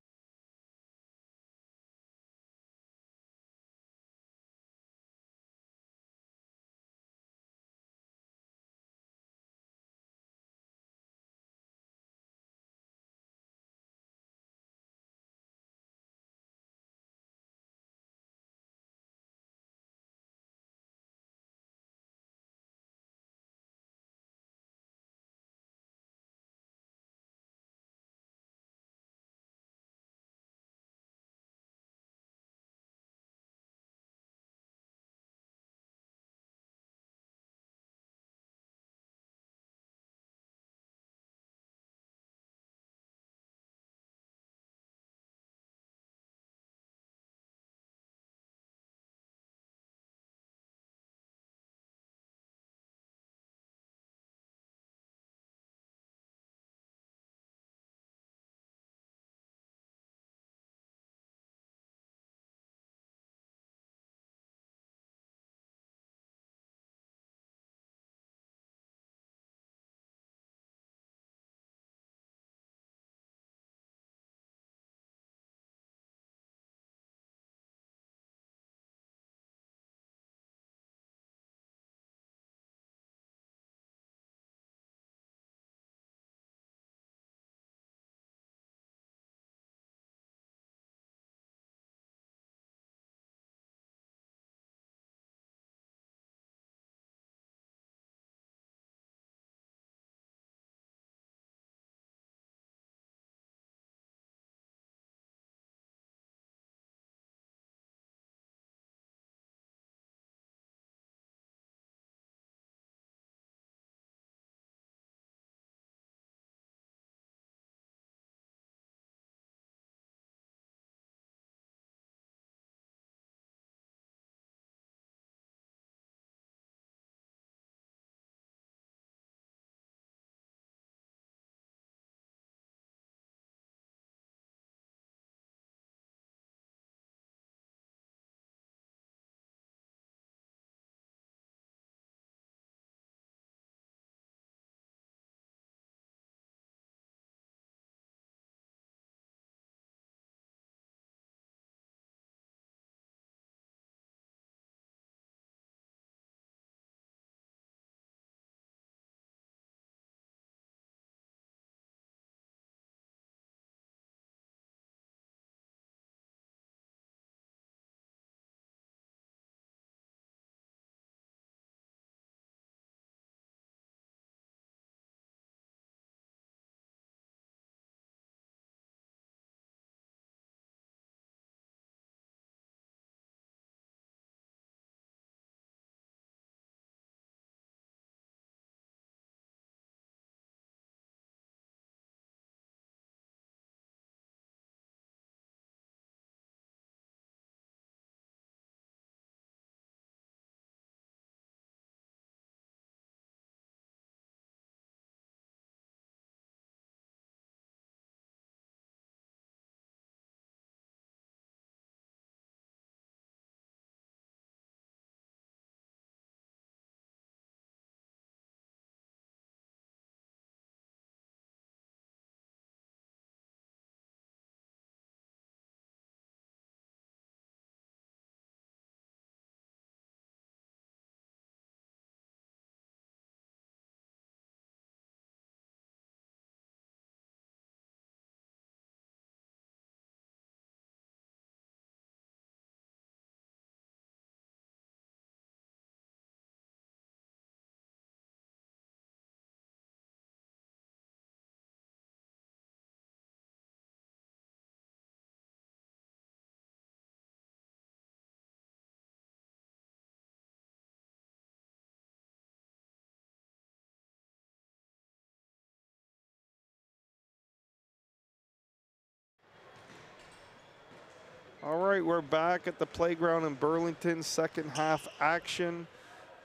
All right, we're back at the playground in Burlington, second half action.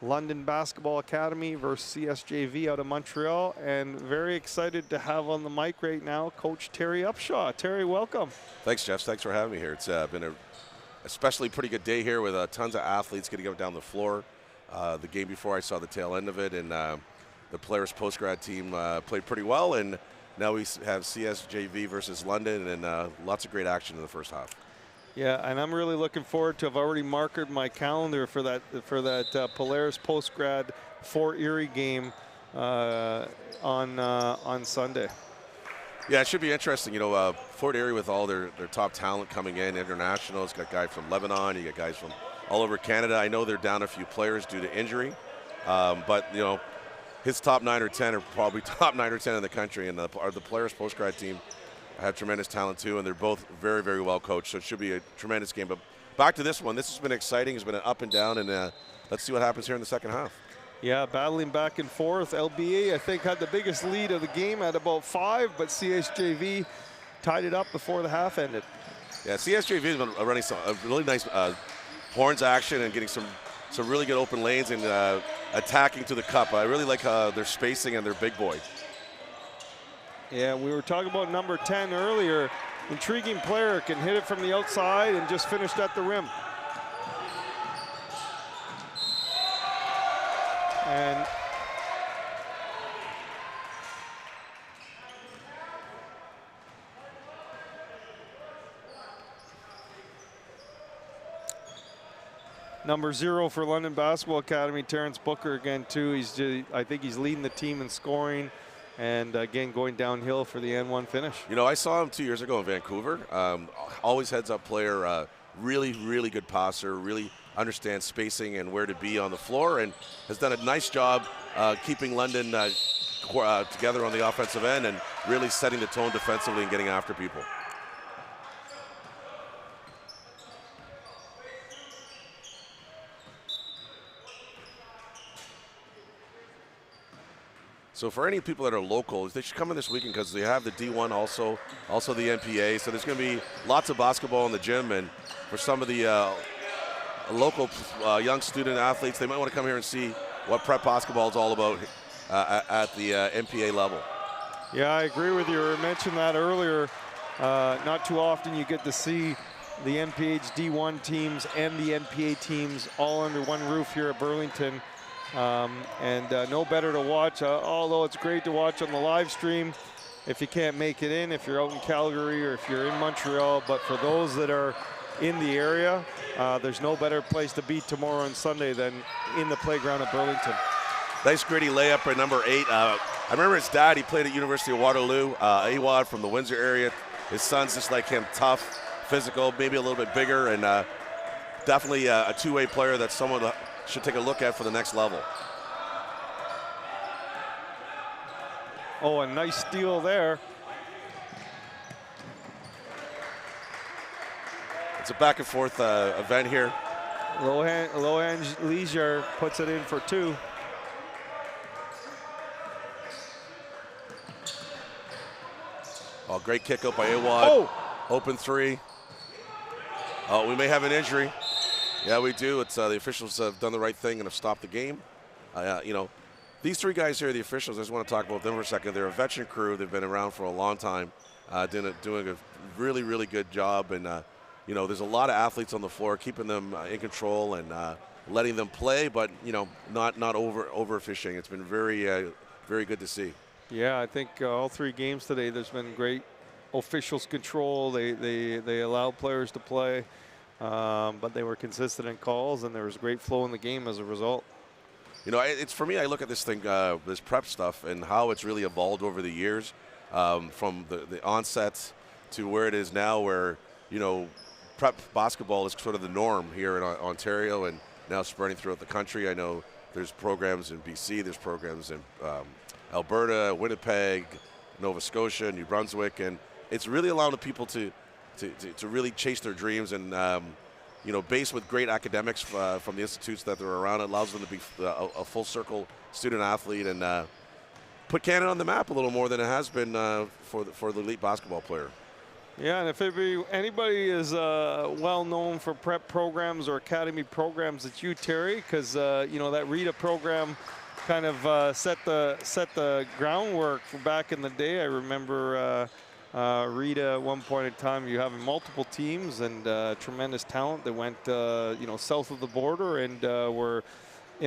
London Basketball Academy versus CSJV out of Montreal, and very excited to have on the mic right now Coach Terry Upshaw. Terry, welcome. Thanks, Jeff. Thanks for having me here. It's been a especially pretty good day here with tons of athletes getting up down the floor. The game before, I saw the tail end of it, and the Polaris post-grad team played pretty well, and now we have CSJV versus London, and lots of great action in the first half. Yeah, and I'm really looking forward to. I've already marked my calendar for that Polaris post-grad Fort Erie game on Sunday. Yeah, it should be interesting. You know, Fort Erie with all their top talent coming in, international. It's got guys from Lebanon. You got guys from all over Canada. I know they're down a few players due to injury, but you know, his top 9 or 10 are probably top 9 or 10 in the country, and the Polaris post-grad team have tremendous talent too, and they're both very, very well coached. So it should be a tremendous game. But back to this one. This has been exciting. It's been an up and down, and let's see what happens here in the second half. Yeah, battling back and forth. LBA, I think, had the biggest lead of the game at about 5, but CSJV tied it up before the half ended. Yeah, CSJV has been running a really nice horns action and getting some really good open lanes and attacking to the cup. I really like their spacing and their big boy. Yeah, we were talking about number 10 earlier. Intriguing player, can hit it from the outside and just finished at the rim. And number 0 for London Basketball Academy, Terrence Booker again too. I think he's leading the team in scoring, and again going downhill for the N1 finish. You know, I saw him 2 years ago in Vancouver. Always heads-up player, really, really good passer, really understands spacing and where to be on the floor, and has done a nice job keeping London together on the offensive end and really setting the tone defensively and getting after people. So for any people that are local, they should come in this weekend because they have the D1 also the NPA. So there's going to be lots of basketball in the gym, and for some of the local young student athletes, they might want to come here and see what prep basketball is all about at the NPA level. Yeah, I agree with you. I mentioned that earlier. Not too often you get to see the NPH D1 teams and the NPA teams all under one roof here at Burlington. No better to watch, although it's great to watch on the live stream if you can't make it in, if you're out in Calgary or if you're in Montreal. But for those that are in the area, there's no better place to be tomorrow and Sunday than in the playground at Burlington. Nice gritty layup by number 8. I remember his dad, he played at University of Waterloo, Awad from the Windsor area. His son's just like him, tough, physical, maybe a little bit bigger, and definitely a two-way player that someone should take a look at for the next level. Oh, a nice steal there. It's a back and forth event here. Lohan Leisure puts it in for 2. Oh, great kick out by Awad. Oh! Open 3. Oh, we may have an injury. Yeah, we do. It's the officials have done the right thing and have stopped the game. You know, these 3 guys here, the officials, I just want to talk about them for a second. They're a veteran crew. They've been around for a long time, doing a really, really good job. And, you know, there's a lot of athletes on the floor, keeping them in control and letting them play, but, you know, not over-officiating. It's been very, very good to see. Yeah, I think all 3 games today, there's been great officials control. They allowed players to play, but they were consistent in calls, and there was great flow in the game as a result. You know, it's for me, I look at this thing, this prep stuff, and how it's really evolved over the years, from the onset to where it is now, where, you know, prep basketball is sort of the norm here in Ontario and now spreading throughout the country. I know there's programs in BC, there's programs in Alberta, Winnipeg, Nova Scotia, New Brunswick, and it's really allowing the people to really chase their dreams and, you know, based with great academics from the institutes that they're around. It allows them to be a full circle student athlete and put Canada on the map a little more than it has been for the elite basketball player. Yeah, and if anybody is well known for prep programs or academy programs, it's you, Terry, because you know, that RITA program kind of set the groundwork for back in the day. I remember RITA at one point in time, you having multiple teams and tremendous talent that went you know, south of the border and were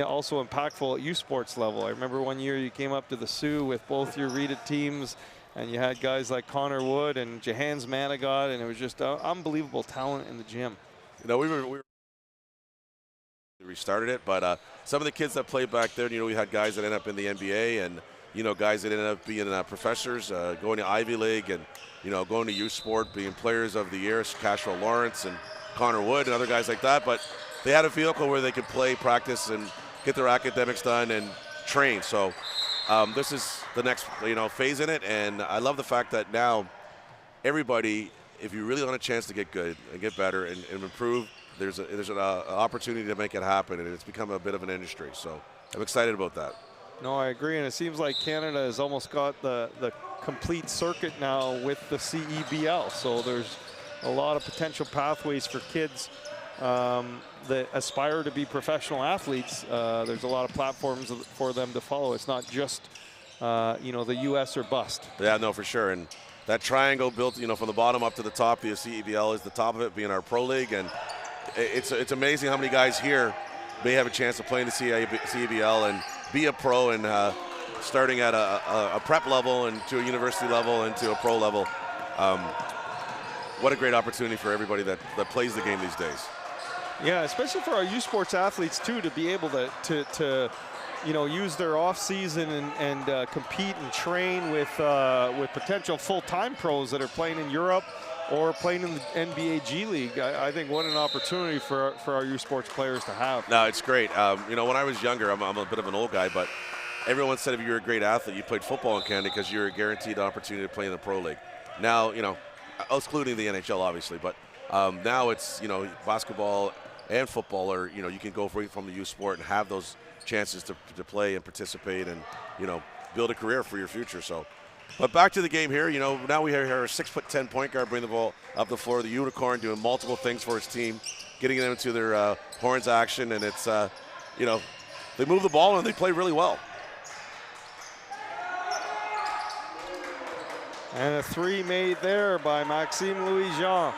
also impactful at U Sports level. I remember one year you came up to the Sioux with both your Rita teams, and you had guys like Connor Wood and Jahans Manigat, and it was just unbelievable talent in the gym. You know, we restarted it, but some of the kids that played back there, you know, we had guys that ended up in the NBA, and you know, guys that ended up being professors, going to Ivy League, and you know, going to youth sport, being players of the year, Cashwell Lawrence and Connor Wood and other guys like that. But they had a vehicle where they could play, practice, and get their academics done and train. So this is the next, you know, phase in it, and I love the fact that now everybody, if you really want a chance to get good and get better and improve, there's an opportunity to make it happen, and it's become a bit of an industry. So I'm excited about that. No, I agree, and it seems like Canada has almost got the complete circuit now with the CEBL. So there's a lot of potential pathways for kids that aspire to be professional athletes. There's a lot of platforms for them to follow. It's not just you know, the U.S. or bust. Yeah, no, for sure. And that triangle built, you know, from the bottom up to the top, the CEBL is the top of it, being our pro league, and it's amazing how many guys here may have a chance to play in the CEBL and be a pro, and starting at a prep level and to a university level and to a pro level. What a great opportunity for everybody that plays the game these days. Yeah, especially for our youth sports athletes too, to be able to you know, use their off season and compete and train with potential full-time pros that are playing in Europe or playing in the NBA G League. I think what an opportunity for our youth sports players to have. No, it's great. You know, when I was younger, I'm a bit of an old guy, but everyone said if you were a great athlete, you played football in Canada because you're guaranteed an opportunity to play in the pro league. Now, you know, excluding the NHL, obviously, but now it's, you know, basketball and football are, you know, you can go from the youth sport and have those chances to play and participate and, you know, build a career for your future. So, but back to the game here, you know, now we have here a 6'10" point guard bringing the ball up the floor, the Unicorn doing multiple things for his team, getting them into their horns action, and it's, you know, they move the ball and they play really well. And a three made there by Maxime Louis-Jean.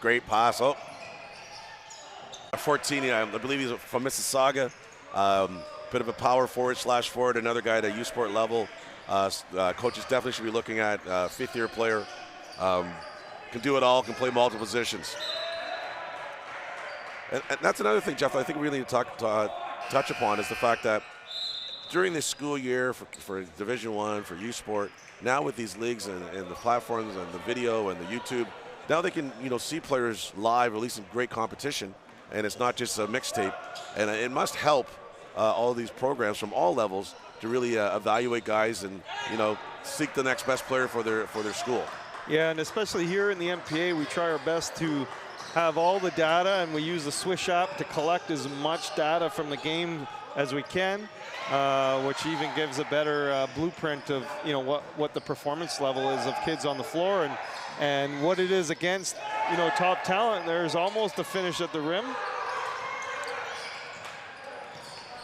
Great pass. Oh, 14, I believe he's from Mississauga. Bit of a power forward / forward, another guy at a U Sport level. Coaches definitely should be looking at fifth-year player. Can do it all, can play multiple positions. And that's another thing, Jeff, I think we really need to touch upon is the fact that during this school year for Division I, for U Sport, now with these leagues and the platforms and the video and the YouTube, now they can, you know, see players live, at least in great competition, and it's not just a mixtape. And it must help all these programs from all levels to really evaluate guys and, you know, seek the next best player for their school. Yeah, and especially here in the NPA, we try our best to have all the data, and we use the Swish app to collect as much data from the game as we can, which even gives a better blueprint of, you know, what the performance level is of kids on the floor and what it is against, you know, top talent. There's almost a finish at the rim.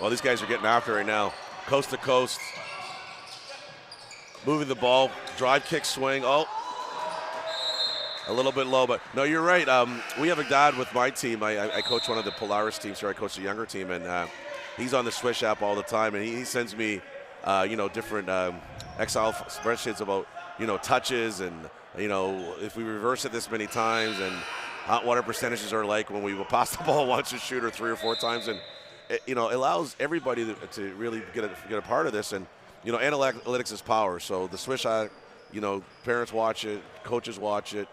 Well, these guys are getting after it right now, coast to coast, moving the ball, drive, kick, swing. Oh, a little bit low, but no, you're right. We have a dad with my team. I coach one of the Polaris teams here. I coach the younger team, and he's on the Swish app all the time, and he sends me, you know, different Excel spreadsheets about, you know, touches and, you know, if we reverse it this many times and what our percentages are like when we will pass the ball once and shoot her 3 or 4 times, and it, you know, allows everybody to really get a part of this. And, you know, analytics is power. So the Swish app, you know, parents watch it, coaches watch it.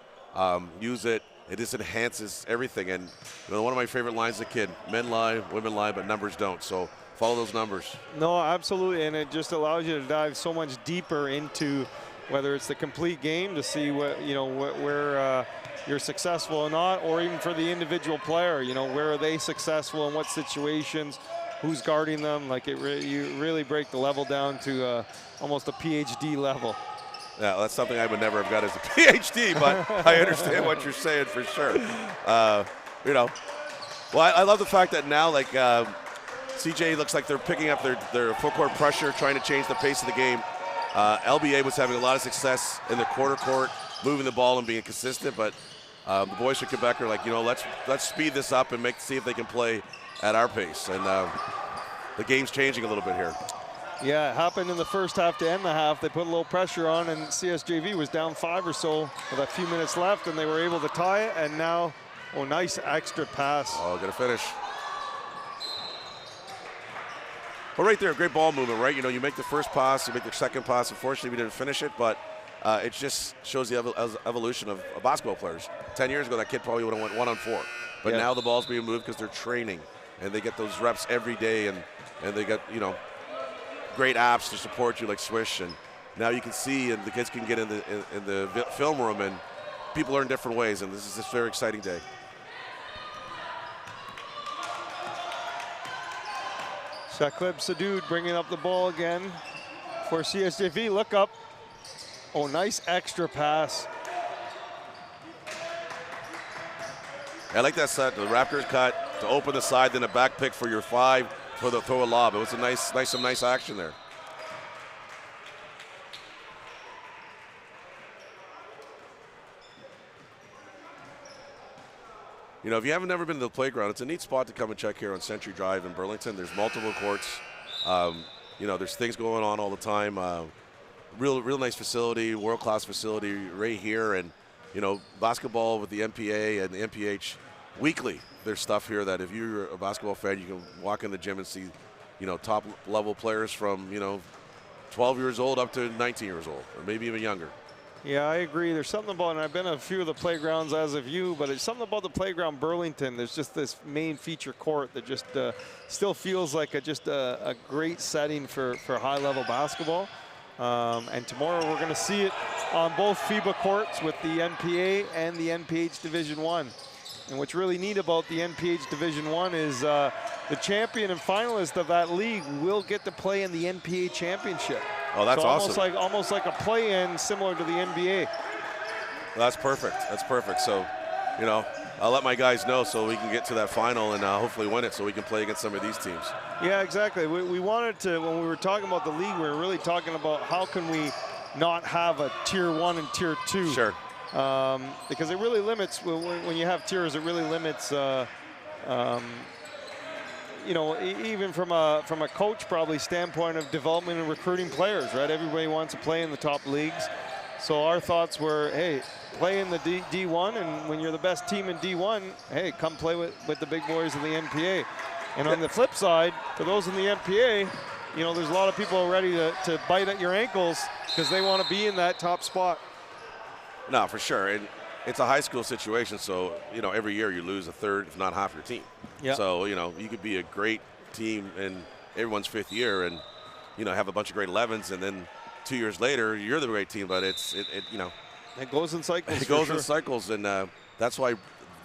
Use it. It just enhances everything. And, you know, one of my favorite lines as a kid: men lie, women lie, but numbers don't. So follow those numbers. No, absolutely, and it just allows you to dive so much deeper into whether it's the complete game to see what, you know, where you're successful or not, or even for the individual player, you know, where are they successful in what situations, who's guarding them. Like you really break the level down to almost a PhD level. Yeah, that's something I would never have got as a PhD, but I understand what you're saying for sure. You know, well, I love the fact that now, like, CJ looks like they're picking up their full court pressure, trying to change the pace of the game. LBA was having a lot of success in the quarter court, moving the ball and being consistent, but the boys from Quebec are like, you know, let's speed this up and see if they can play at our pace. And the game's changing a little bit here. Yeah, it happened in the first half to end the half. They put a little pressure on, and CSJV was down 5 or so with a few minutes left, and they were able to tie it. And now, oh, nice extra pass. Oh, gonna finish. Well, right there, great ball movement, right? You know, you make the first pass, you make the second pass. Unfortunately, we didn't finish it, but it just shows the evolution of basketball players. 10 years ago, that kid probably would have went 1-on-4. But now the ball's being moved because they're training, and they get those reps every day, and they got, you know, great apps to support you like Swish, and now you can see, and the kids can get in the film room, and people learn different ways, and this is a very exciting day. Shakleb Sadoud bringing up the ball again for CSJV. Look up. Oh, nice extra pass. I like that set. The Raptors cut to open the side, then a back pick for your 5 for the throw a lob. It was a some nice action there. You know, if you haven't never been to the playground, it's a neat spot to come and check here on Century Drive in Burlington. There's multiple courts. You know, there's things going on all the time. Real nice facility, world-class facility right here. And, you know, basketball with the NPA and the NPH weekly. There's stuff here that if you're a basketball fan, you can walk in the gym and see, you know, top-level players from, you know, 12 years old up to 19 years old, or maybe even younger. Yeah, I agree. There's something about, and I've been to a few of the playgrounds as of you, but it's something about the playground Burlington. There's just this main feature court that just still feels like a great setting for high-level basketball. And tomorrow we're going to see it on both FIBA courts with the NPA and the NPH Division I. And what's really neat about the NPH Division I is the champion and finalist of that league will get to play in the NPA championship. Oh, that's so awesome. Almost like a play-in similar to the NBA. Well, that's perfect. That's perfect. So, you know, I'll let my guys know so we can get to that final and hopefully win it so we can play against some of these teams. Yeah, exactly. We wanted to, when we were talking about the league, we were really talking about how can we not have a Tier 1 and Tier 2. Sure. Because it really limits, when you have tiers, it really limits, you know, even from a coach probably standpoint of development and recruiting players, right? Everybody wants to play in the top leagues. So our thoughts were, hey, play in the D1, and when you're the best team in D1, hey, come play with the big boys in the NPA. And on the flip side, for those in the NPA, you know, there's a lot of people ready to bite at your ankles because they want to be in that top spot. No, for sure. And it's a high school situation, so, you know, every year you lose a third, if not half your team. Yeah. So, you know, you could be a great team in everyone's 5th year and, you know, have a bunch of great 11s, and then 2 years later, you're the great team, but it you know. It goes in cycles. It goes in cycles, and that's why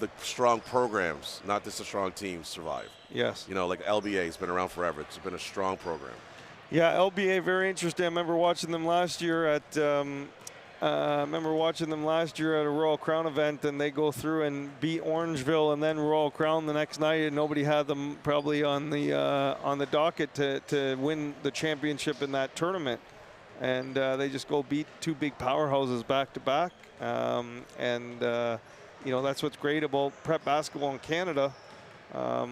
the strong programs, not just the strong teams, survive. Yes. You know, like LBA has been around forever. It's been a strong program. Yeah, LBA, very interesting. I remember watching them last year at a Royal Crown event, and they go through and beat Orangeville and then Royal Crown the next night, and nobody had them probably on the docket to win the championship in that tournament. And they just go beat 2 big powerhouses back to back. You know, that's what's great about prep basketball in Canada.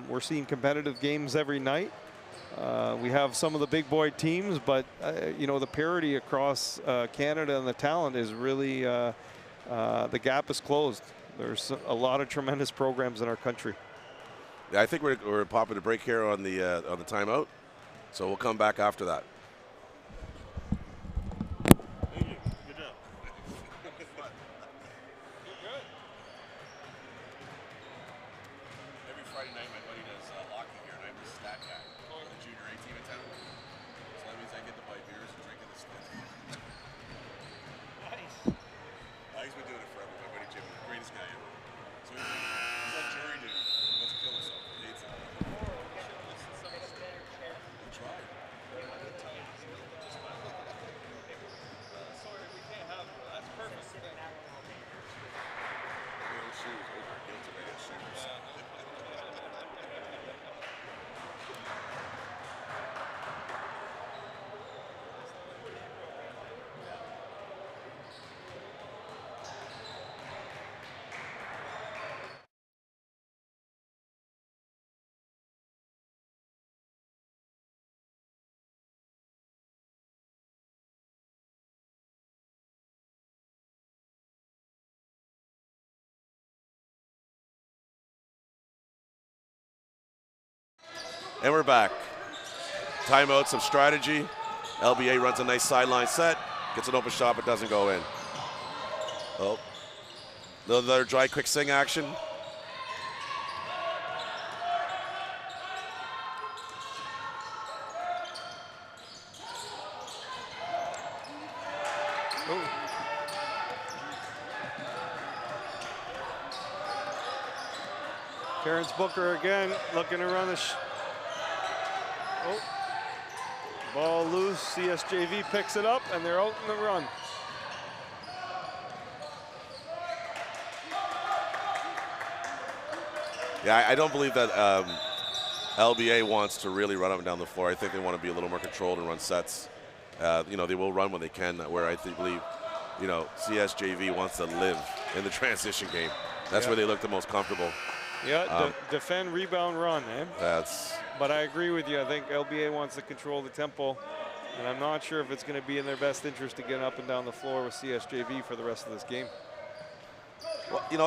We're seeing competitive games every night. We have some of the big boy teams, but you know, the parity across Canada and the talent is really, the gap is closed. There's a lot of tremendous programs in our country. Yeah, I think we're popping a break here on the timeout, so we'll come back after that. Thank you. Good job. Every Friday night, my buddy does hockey here, and I'm the stat guy for the junior A team in town. So that means I get to buy beers and drink in the stat. Nice. He's been doing it forever. My buddy Jim, the greatest guy ever. So he's on jury duty. He wants to kill himself. He hates it. We'll try. And we're back. Timeout, some strategy. LBA runs a nice sideline set, gets an open shot, but doesn't go in. Oh, another dry, quick swing action. Terrence Booker again looking to run the ball loose. CSJV picks it up and they're out in the run. Yeah, I don't believe that LBA wants to really run up and down the floor. I think they want to be a little more controlled and run sets. You know, they will run when they can, where I believe, you know, CSJV wants to live in the transition game. That's where they look the most comfortable. Yeah, defend, rebound, run, eh? That's. But I agree with you. I think LBA wants to control the tempo, and I'm not sure if it's going to be in their best interest to get up and down the floor with CSJV for the rest of this game. Well, you know,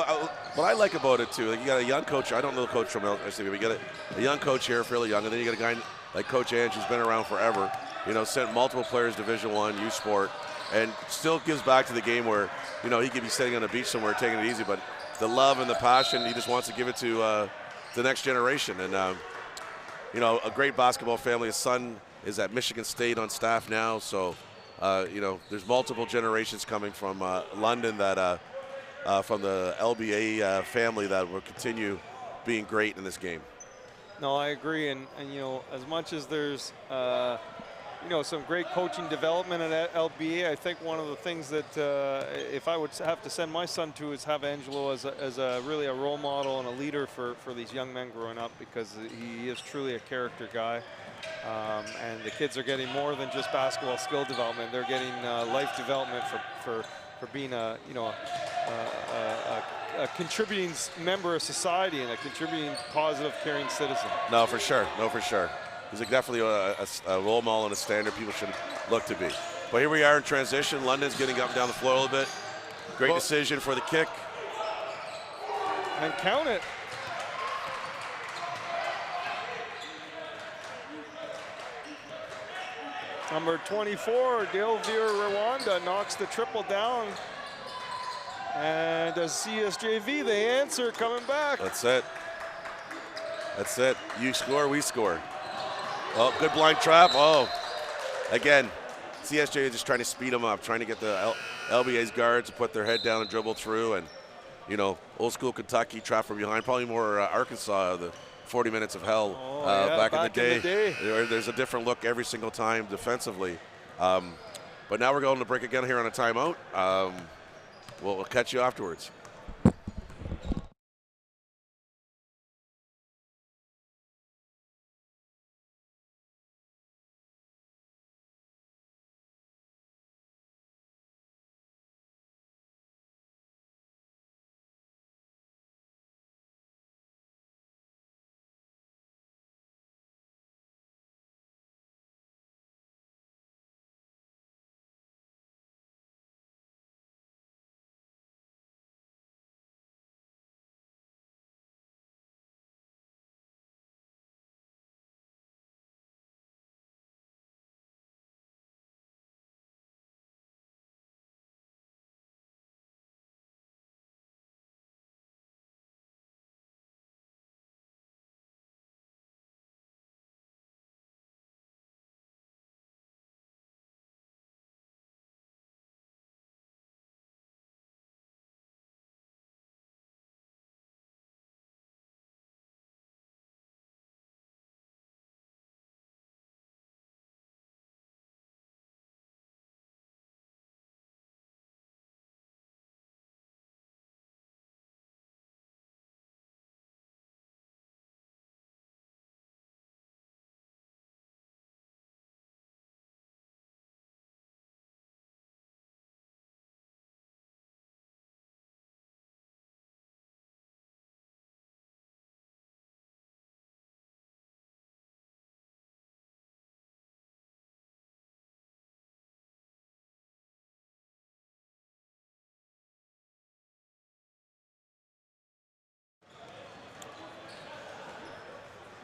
what I like about it too, like you got a young coach. I don't know the coach from LCB. We got a young coach here, fairly young, and then you got a guy like Coach Ange, who's been around forever. You know, sent multiple players Division I, youth sport, and still gives back to the game where, you know, he could be sitting on the beach somewhere taking it easy, but the love and the passion, he just wants to give it to the next generation. And you know, a great basketball family. His son is at Michigan State on staff now, so you know, there's multiple generations coming from London that. From the LBA family that will continue being great in this game. No, I agree, and you know, as much as there's you know, some great coaching development at LBA, I think one of the things that if I would have to send my son to is have Angelo as a really a role model and a leader for these young men growing up, because he is truly a character guy. And the kids are getting more than just basketball skill development; they're getting life development for being a, you know, a contributing member of society and a contributing, positive, caring citizen. No, for sure. No, for sure. He's definitely a role model and a standard people should look to be. But here we are in transition. London's getting up and down the floor a little bit. Great decision for the kick. And count it. Number 24, Delvir Rwanda knocks the triple down. And as CSJV, they answer coming back. That's it. That's it. You score, we score. Oh, good blind trap. Oh, again, CSJ is just trying to speed them up, trying to get the LBA's guards to put their head down and dribble through. And, you know, old school Kentucky trap from behind, probably more Arkansas, the 40 minutes of hell back in the day. There's a different look every single time defensively. But now we're going to break again here on a timeout. We'll catch you afterwards.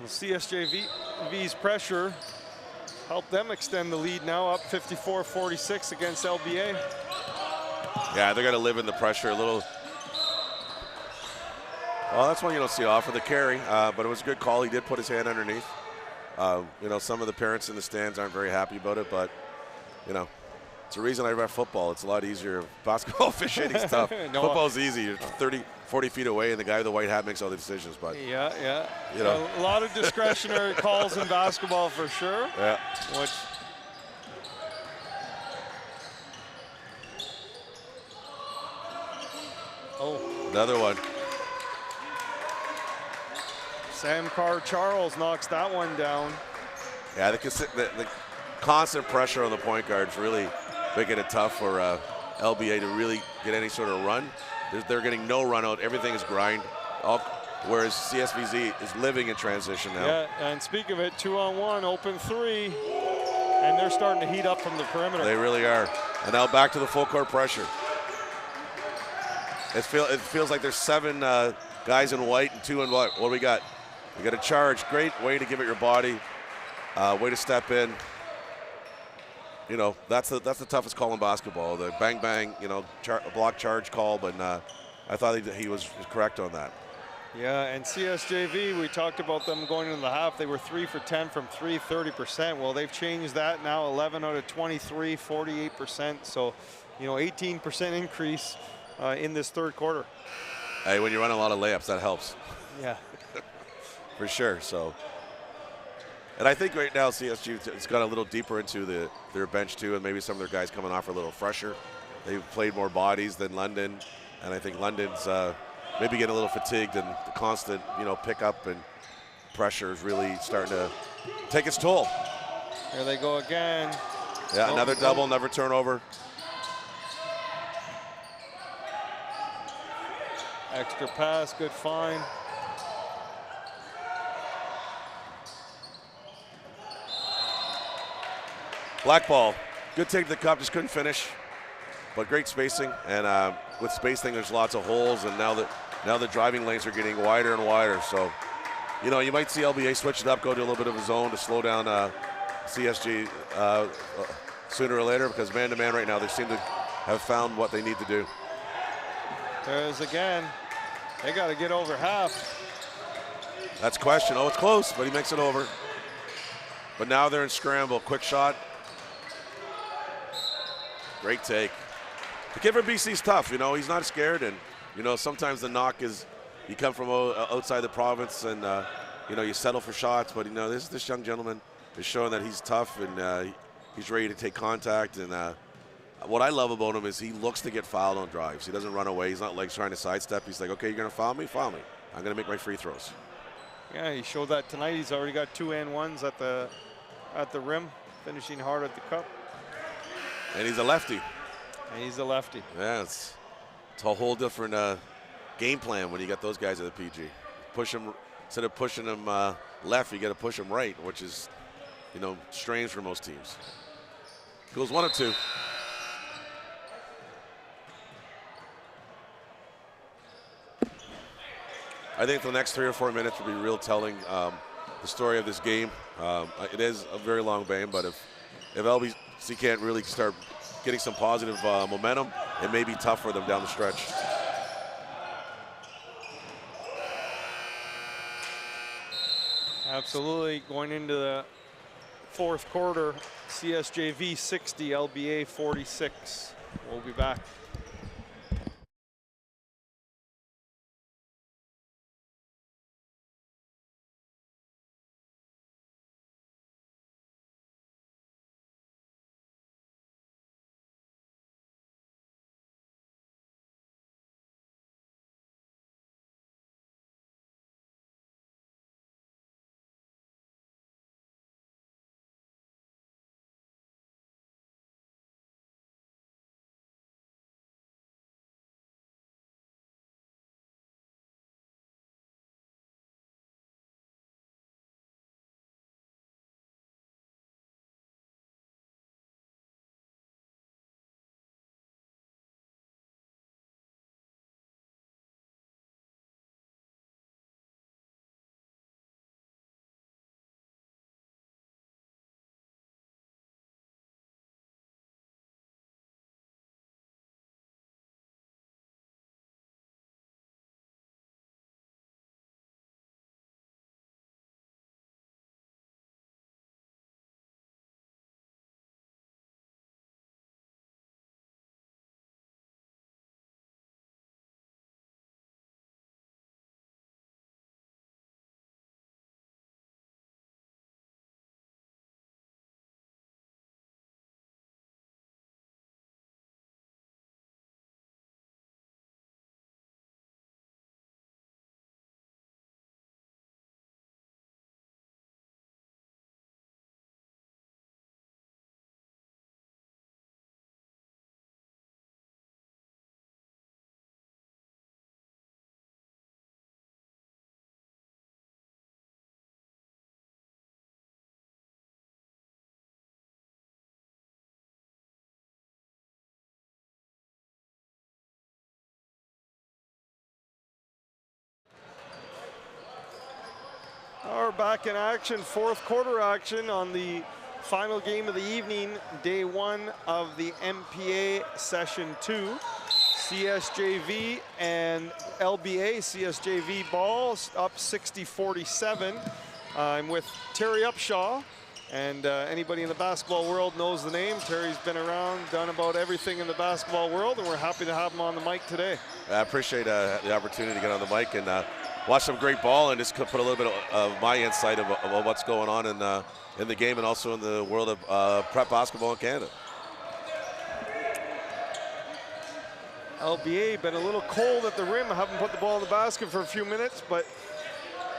CSJV CSJV's pressure helped them extend the lead now, up 54-46 against LBA. Yeah, they're going to live in the pressure a little. Well, that's one you don't see often, the carry, but it was a good call. He did put his hand underneath. You know, some of the parents in the stands aren't very happy about it, but, you know, it's the reason I ref football. It's a lot easier. Basketball officiating's tough. No. Football's easy. You're 30, 40 feet away, and the guy with the white hat makes all the decisions. But Yeah. You know. A lot of discretionary calls in basketball for sure. yeah, Which another one. Sam Carr-Charles knocks that one down. Yeah, the constant pressure on the point guards really making it tough for LBA to really get any sort of run. They're getting no run out. Everything is grind. Whereas CSVZ is living in transition now. Yeah, and speak of it, 2-on-1, open three, and they're starting to heat up from the perimeter. They really are. And now back to the full court pressure. It feels like there's 7 guys in white and 2 in white. What do we got? We got a charge. Great way to give it your body. Way to step in. You know, that's the toughest call in basketball. The bang bang, you know, block charge call. But I thought he was correct on that. Yeah, and CSJV, we talked about them going into the half. They were 3 for 10 from 3, 30%. Well, they've changed that now, 11 out of 23, 48%. So, you know, 18% increase in this third quarter. Hey, when you run a lot of layups, that helps. Yeah. For sure. So, and I think right now CSG has got a little deeper into their bench too, and maybe some of their guys coming off are a little fresher. They've played more bodies than London, and I think London's maybe getting a little fatigued, and the constant, you know, pickup and pressure is really starting to take its toll. Here they go again. Yeah, another double, another turnover. Extra pass, good find. Black ball. Good take to the cup, just couldn't finish. But great spacing, and with spacing, there's lots of holes, and now the driving lanes are getting wider and wider. So, you know, you might see LBA switch it up, go to a little bit of a zone to slow down CSG sooner or later, because man-to-man right now, they seem to have found what they need to do. There's again. They got to get over half. That's question. Oh, it's close, but he makes it over. But now they're in scramble. Quick shot. Great take. The kid from BC's tough, you know. He's not scared, and, you know, sometimes the knock is you come from outside the province and, you know, you settle for shots. But, you know, this young gentleman is showing that he's tough and he's ready to take contact. And what I love about him is he looks to get fouled on drives. He doesn't run away. He's not like trying to sidestep. He's like, okay, you're going to foul me? Foul me. I'm going to make my free throws. Yeah, he showed that tonight. He's already got 2 and 1s at the rim, finishing hard at the cup. And he's a lefty. And he's a lefty. Yeah, it's a whole different game plan when you got those guys at the PG. Push him, instead of pushing him left, you got to push him right, which is, you know, strange for most teams. Goes 1 of 2. I think the next 3 or 4 minutes will be real telling the story of this game. It is a very long game, but if LBC can't really start getting some positive momentum, it may be tough for them down the stretch. Absolutely. Going into the fourth quarter, CSJV 60, LBA 46. We'll be back. back in action, fourth quarter action on the final game of the evening, day one of the NPA session 2. CSJV and LBA, CSJV balls up 60-47. I'm with Terry Upshaw, and anybody in the basketball world knows the name. Terry's been around, done about everything in the basketball world, and we're happy to have him on the mic today. I appreciate the opportunity to get on the mic and watch some great ball and just put a little bit of my insight of what's going on in the game and also in the world of prep basketball in Canada. LBA been a little cold at the rim. I haven't put the ball in the basket for a few minutes, but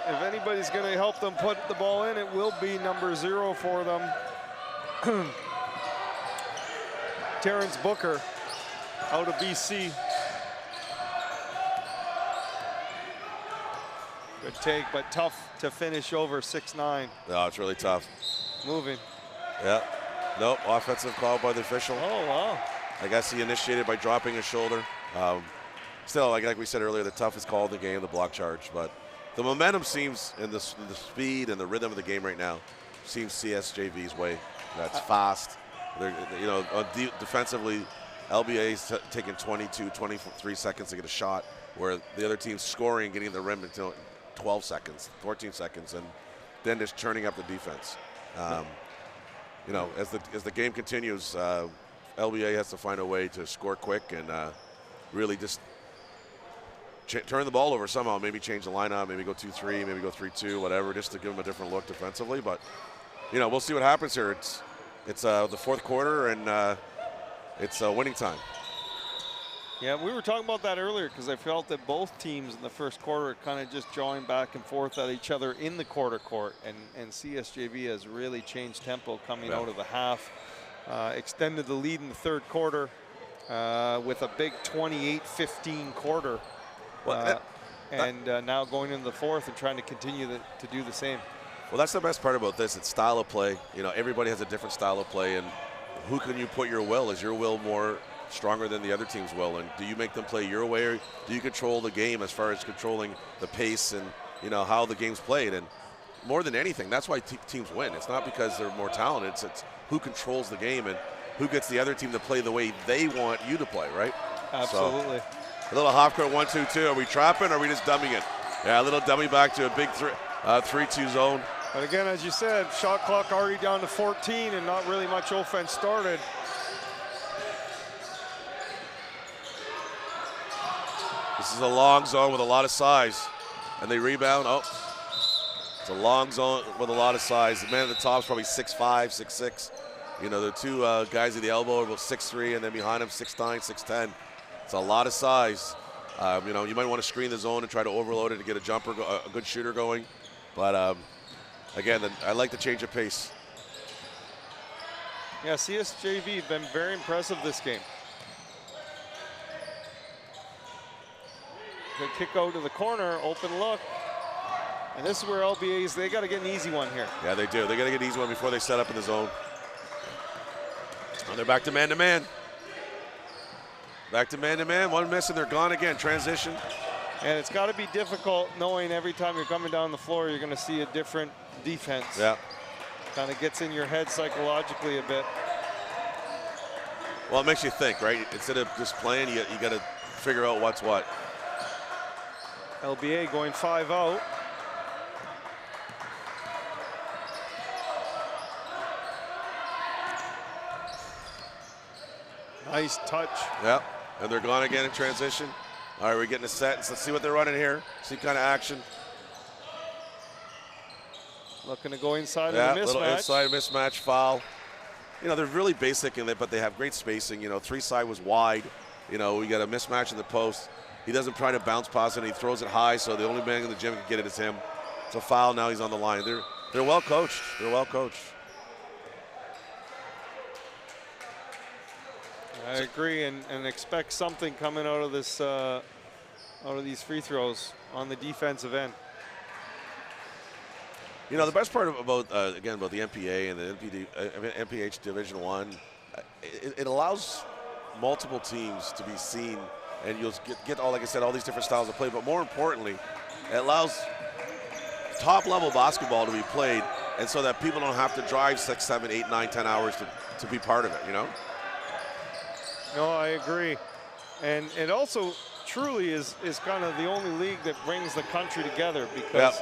if anybody's going to help them put the ball in, it will be number 0 for them. Terrence Booker out of BC. Good take, but tough to finish over 6'9". No, it's really tough. Moving. Yeah. Nope, offensive call by the official. Oh, wow. I guess he initiated by dropping his shoulder. Still, like we said earlier, the toughest call of the game, the block charge. But the momentum seems, in the speed and the rhythm of the game right now, seems CSJV's way. That's fast. They're, defensively, LBA's taking 22, 23 seconds to get a shot, where the other team's scoring, getting the rim until 12 seconds, 14 seconds, and then just churning up the defense. As the game continues, LBA has to find a way to score quick and really just turn the ball over somehow. Maybe change the lineup, maybe go 2-3, maybe go 3-2, whatever, just to give them a different look defensively. But we'll see what happens here. It's the fourth quarter and it's winning time. Yeah, we were talking about that earlier because I felt that both teams in the first quarter kind of just drawing back and forth at each other in the quarter court, and CSJV has really changed tempo coming out of the half. Extended the lead in the third quarter with a big 28-15 quarter. Now going into the fourth and trying to continue to do the same. Well, that's the best part about this. It's style of play. Everybody has a different style of play, and who can you put your will? Is your will more stronger than the other team's will? And do you make them play your way, or do you control the game as far as controlling the pace and how the game's played? And more than anything, that's why teams win. It's not because they're more talented. It's who controls the game and who gets the other team to play the way they want you to play, right? Absolutely. So, a little half court 1-2-2. Are we trapping or are we just dumbing it? Yeah, a little dummy back to a big 3-2 zone. But again, as you said, shot clock already down to 14 and not really much offense started. This is a long zone with a lot of size. And they rebound. Oh, it's a long zone with a lot of size. The man at the top is probably 6'5", 6'6". The two guys at the elbow are about 6'3", and then behind him 6'9", 6'10". It's a lot of size. You might want to screen the zone and try to overload it to get a jumper, a good shooter going. But again, I like the change of pace. Yeah, CSJV been very impressive this game. Good kick out to the corner, open look. And this is where LBA's, they got to get an easy one here. Yeah, they do. They got to get an easy one before they set up in the zone. And they're back to man-to-man. Back to man-to-man. One miss and they're gone again. Transition. And it's got to be difficult knowing every time you're coming down the floor, you're going to see a different defense. Yeah. Kind of gets in your head psychologically a bit. Well, it makes you think, right? Instead of just playing, you got to figure out what's what. LBA going 5 out. Nice touch. Yep, and they're gone again in transition. All right, we're getting a set. Let's see what they're running here. See kind of action. Looking to go inside of the mismatch. Little inside mismatch foul. They're really basic in it, but they have great spacing. 3-side was wide. We got a mismatch in the post. He doesn't try to bounce past it, and he throws it high, so the only man in the gym can get it is him. It's a foul, now he's on the line. They're well coached. They're well coached. I agree, and expect something coming out of this, out of these free throws on the defensive end. The best part about the NPA and the NPH Division I, it allows multiple teams to be seen, and you'll get all, like I said, all these different styles of play. But more importantly, it allows top level basketball to be played, and so that people don't have to drive 6, 7, 8, 9, 10 hours to be part of it, you know? No, I agree. And it also truly is kind of the only league that brings the country together, because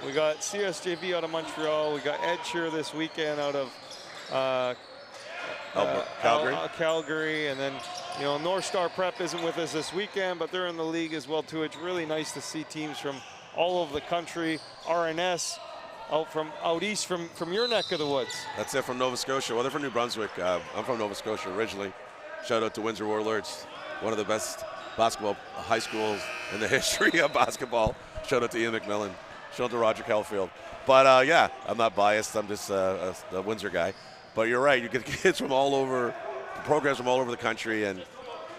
we got CSJV out of Montreal, we got Ed Shear this weekend out of Calgary, and then North Star Prep isn't with us this weekend, but they're in the league as well too. It's really nice to see teams from all over the country. RNS out east from your neck of the woods. That's it, from Nova Scotia. Well, they're from New Brunswick. I'm from Nova Scotia originally. Shout out to Windsor Warlords, one of the best basketball high schools in the history of basketball. Shout out to Ian McMillan. Shout out to Roger Caulfield. But yeah, I'm not biased. I'm just a Windsor guy. But you're right. You get kids from all over, programs from all over the country, and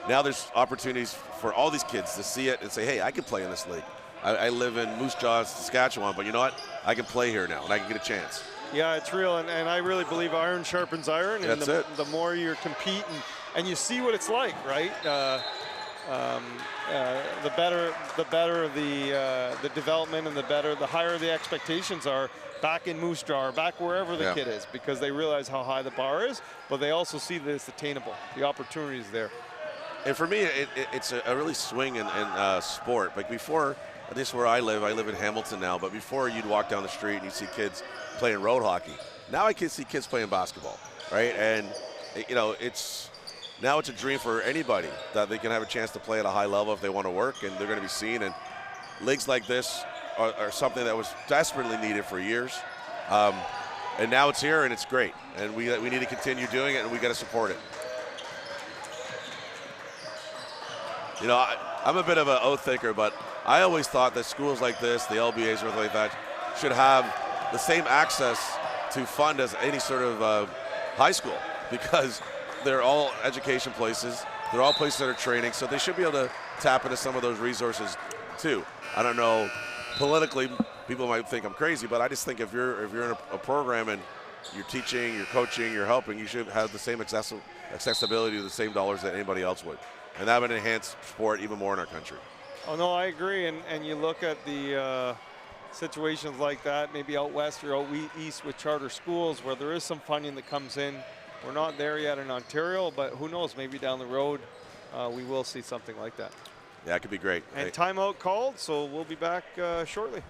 now there's opportunities for all these kids to see it and say, hey, I can play in this league. I live in Moose Jaw, Saskatchewan, but you know what? I can play here now, and I can get a chance. Yeah, it's real, and I really believe iron sharpens iron. And That's it. The more you compete and you see what it's like, right? The better the development, and the higher the expectations are back in Moose Jaw or back wherever the kid is, because they realize how high the bar is, but they also see that it's attainable. The opportunity is there. And for me, it's a really swing in sport. Like before, at least where I live in Hamilton now, but before you'd walk down the street and you'd see kids playing road hockey. Now I can see kids playing basketball, right? And now it's a dream for anybody that they can have a chance to play at a high level if they want to work, and they're going to be seen. And leagues like this are something that was desperately needed for years. And now it's here, and it's great. And we need to continue doing it, and we got to support it. I'm a bit of an oath thinker, but I always thought that schools like this, the LBAs or like that, should have the same access to fund as any sort of high school, because they're all education places. They're all places that are training, so they should be able to tap into some of those resources too. I don't know, politically, people might think I'm crazy, but I just think if you're in a program and you're teaching, you're coaching, you're helping, you should have the same accessibility to the same dollars that anybody else would. And that would enhance sport even more in our country. Oh, no, I agree. And you look at the situations like that, maybe out west or out east with charter schools, where there is some funding that comes in. We're not there yet in Ontario, but who knows, maybe down the road we will see something like that. Yeah, it could be great. And timeout called, so we'll be back shortly.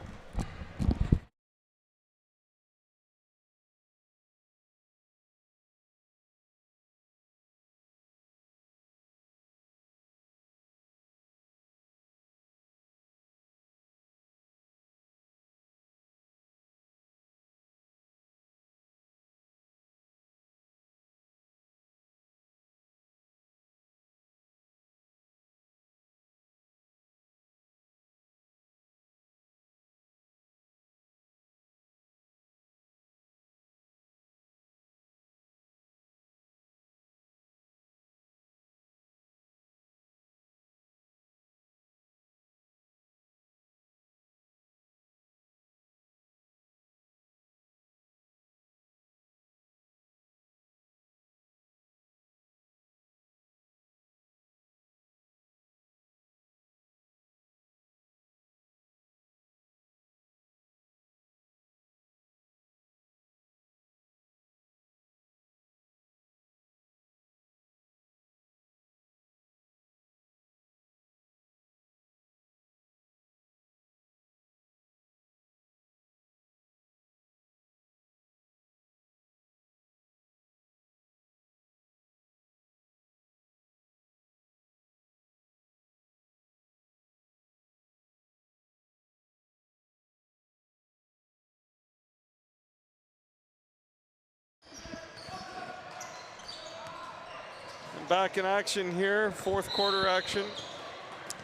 Back in action here, fourth quarter action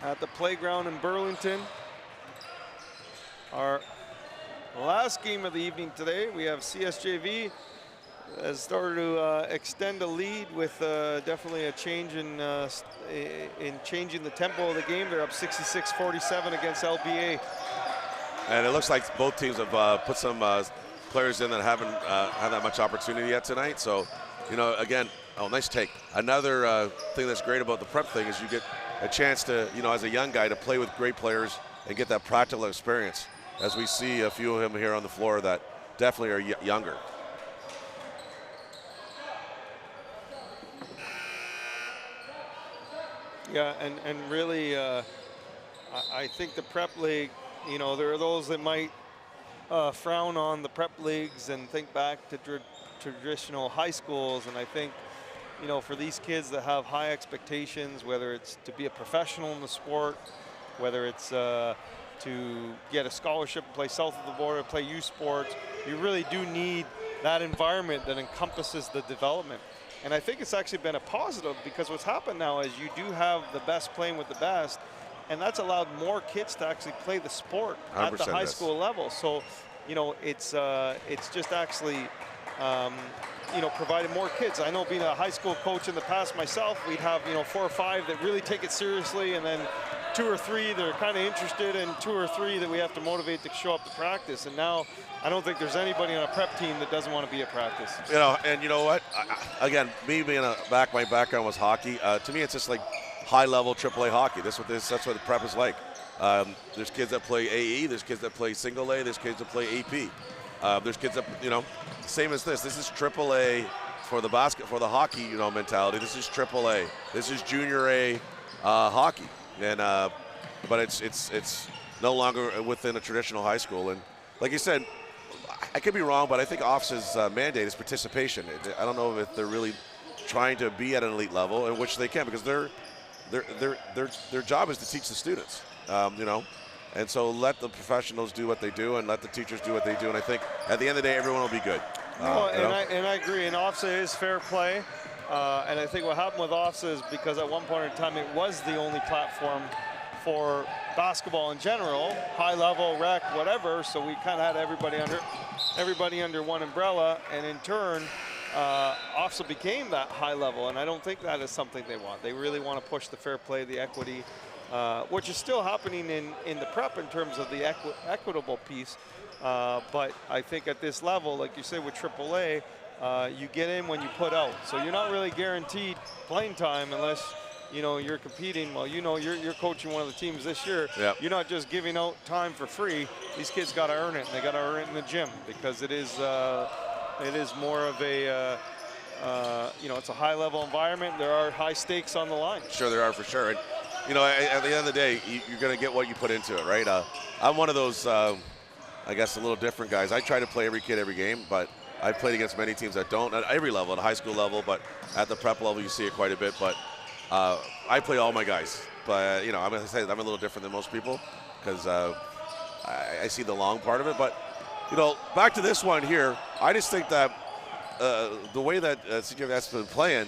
at the playground in Burlington. Our last game of the evening today, we have CSJV has started to extend a lead with definitely a change in changing the tempo of the game. They're up 66-47 against LBA. And it looks like both teams have put some players in that haven't had that much opportunity yet tonight. So, again, oh, nice take. Another thing that's great about the prep thing is you get a chance to, as a young guy, to play with great players and get that practical experience. as we see a few of them here on the floor that definitely are younger. Yeah, and really, I think the prep league, you know, there are those that might frown on the prep leagues and think back to traditional high schools. And I think, you know, for these kids that have high expectations, whether it's to be a professional in the sport, whether it's to get a scholarship, play south of the border, play youth sports, you really do need that environment that encompasses the development. And I think it's actually been a positive, because what's happened now is you do have the best playing with the best, and that's allowed more kids to actually play the sport at the high school level. So, you know, it's just actually, you know, provided more kids. I know, being a high school coach in the past myself, we'd have, you know, 4 or 5 that really take it seriously, and then 2 or 3 that are kind of interested, and 2 or 3 that we have to motivate to show up to practice. And now I don't think there's anybody on a prep team that doesn't want to be at practice. You know, and you know what? Again, me being my background was hockey. To me, it's just like high-level AAA hockey. That's what the prep is like. There's kids that play AE. There's kids that play single A. There's kids that play AP. There's kids that, you know, same as this. This is AAA for the hockey, you know, mentality. This is AAA. This is junior A hockey, and but it's no longer within a traditional high school. And like you said, I could be wrong, but I think office's mandate is participation. I don't know if they're really trying to be at an elite level, in which they can, because their job is to teach the students, you know. And so let the professionals do what they do, and let the teachers do what they do. And I think at the end of the day, everyone will be good. And I agree. And OFSA is fair play. And I think what happened with OFSA is because at one point in time, it was the only platform for basketball in general, high level, rec, whatever. So we kind of had everybody under one umbrella. And in turn, OFSA became that high level. And I don't think that is something they want. They really want to push the fair play, the equity, which is still happening in the prep in terms of the equitable piece. But I think at this level, like you say with AAA, you get in when you put out. So you're not really guaranteed playing time unless, you know, you're competing. Well, you know, you're coaching one of the teams this year. Yep. You're not just giving out time for free. These kids got to earn it, and they got to earn it in the gym, because it is more of a you know, it's a high-level environment. There are high stakes on the line. Sure, there are, for sure. And you know, at the end of the day, you're going to get what you put into it, right? I'm one of those, I guess, a little different guys. I try to play every kid every game, but I've played against many teams that don't, at every level, at the high school level, but at the prep level, you see it quite a bit. But I play all my guys. But, you know, I'm going to say I'm a little different than most people, because I see the long part of it. But, you know, back to this one here, I just think that the way that CSJV has been playing,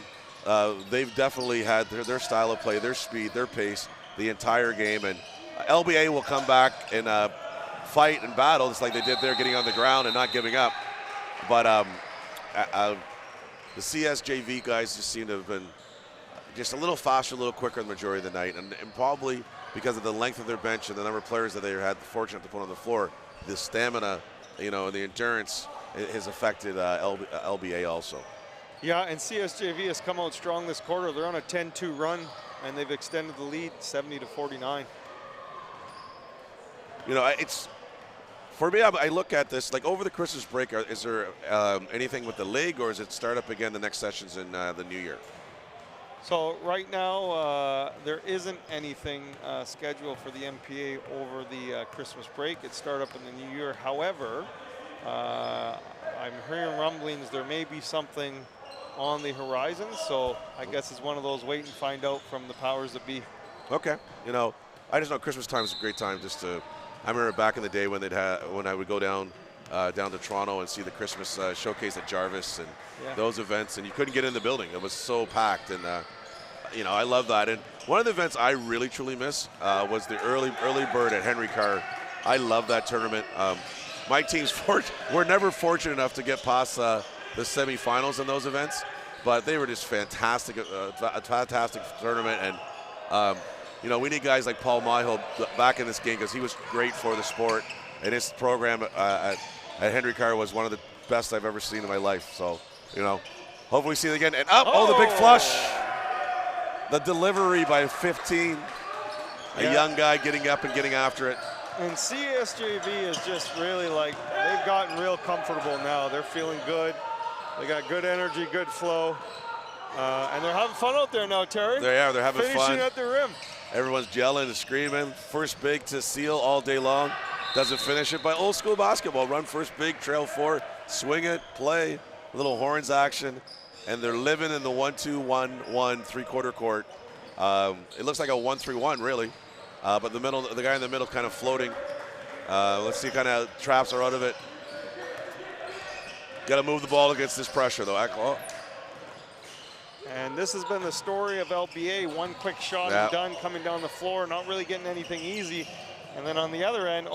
they've definitely had their style of play, their speed, their pace, the entire game. And LBA will come back and fight and battle, just like they did there, getting on the ground and not giving up. But the CSJV guys just seem to have been just a little faster, a little quicker the majority of the night. And probably because of the length of their bench and the number of players that they had fortunate to put on the floor, the stamina, you know, and the endurance has affected LBA also. Yeah, and CSJV has come out strong this quarter. They're on a 10-2 run, and they've extended the lead 70-49. You know, it's, for me, I look at this, like over the Christmas break, is there anything with the league, or is it start up again the next sessions in the new year? So right now, there isn't anything scheduled for the NPA over the Christmas break. It start up in the new year. However, I'm hearing rumblings there may be something on the horizon, so I guess it's one of those wait and find out from the powers that be. Okay. You know, I just know Christmas time is a great time just to, I remember back in the day when when I would go down to Toronto and see the Christmas showcase at Jarvis and those events, and you couldn't get in the building. It was so packed, and you know, I love that. And one of the events I really truly miss was the early bird at Henry Carr. I love that tournament. My team's we're never fortunate enough to get past the semifinals in those events, but they were just fantastic, a fantastic tournament. And you know, we need guys like Paul Myhill back in this game, because he was great for the sport, and his program at Henry Carr was one of the best I've ever seen in my life. So, you know, hopefully we see it again. And the big flush. The delivery by 15. A young guy getting up and getting after it. And CSJV is just really like, they've gotten real comfortable now. They're feeling good. They got good energy, good flow. And they're having fun out there now, Terry. They are. They're having fun. Finishing at the rim. Everyone's yelling and screaming. First big to seal all day long. Doesn't finish it, but old school basketball. Run first big, trail 4, swing it, play, little horns action. And they're living in the 1-2-1-1 three-quarter court. It looks like a 1-3-1, really. But the guy in the middle kind of floating. Let's see kind of traps are out of it. Got to move the ball against this pressure, though. Oh. And this has been the story of LBA. One quick shot and done, coming down the floor, not really getting anything easy. And then on the other end,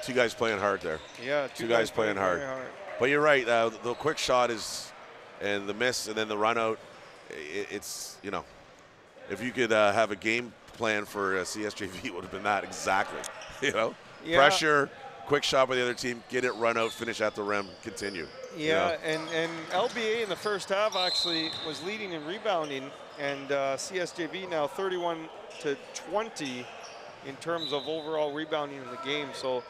two guys playing hard there. Yeah, two guys playing hard. But you're right. The quick shot is, and the miss, and then the run out. It's, you know, if you could have a game plan for CSJV, it would have been that exactly. You know, pressure, quick shot by the other team, get it, run out, finish at the rim, continue. Yeah, you know? and LBA in the first half actually was leading in rebounding, and CSJV now 31-20 in terms of overall rebounding in the game. So,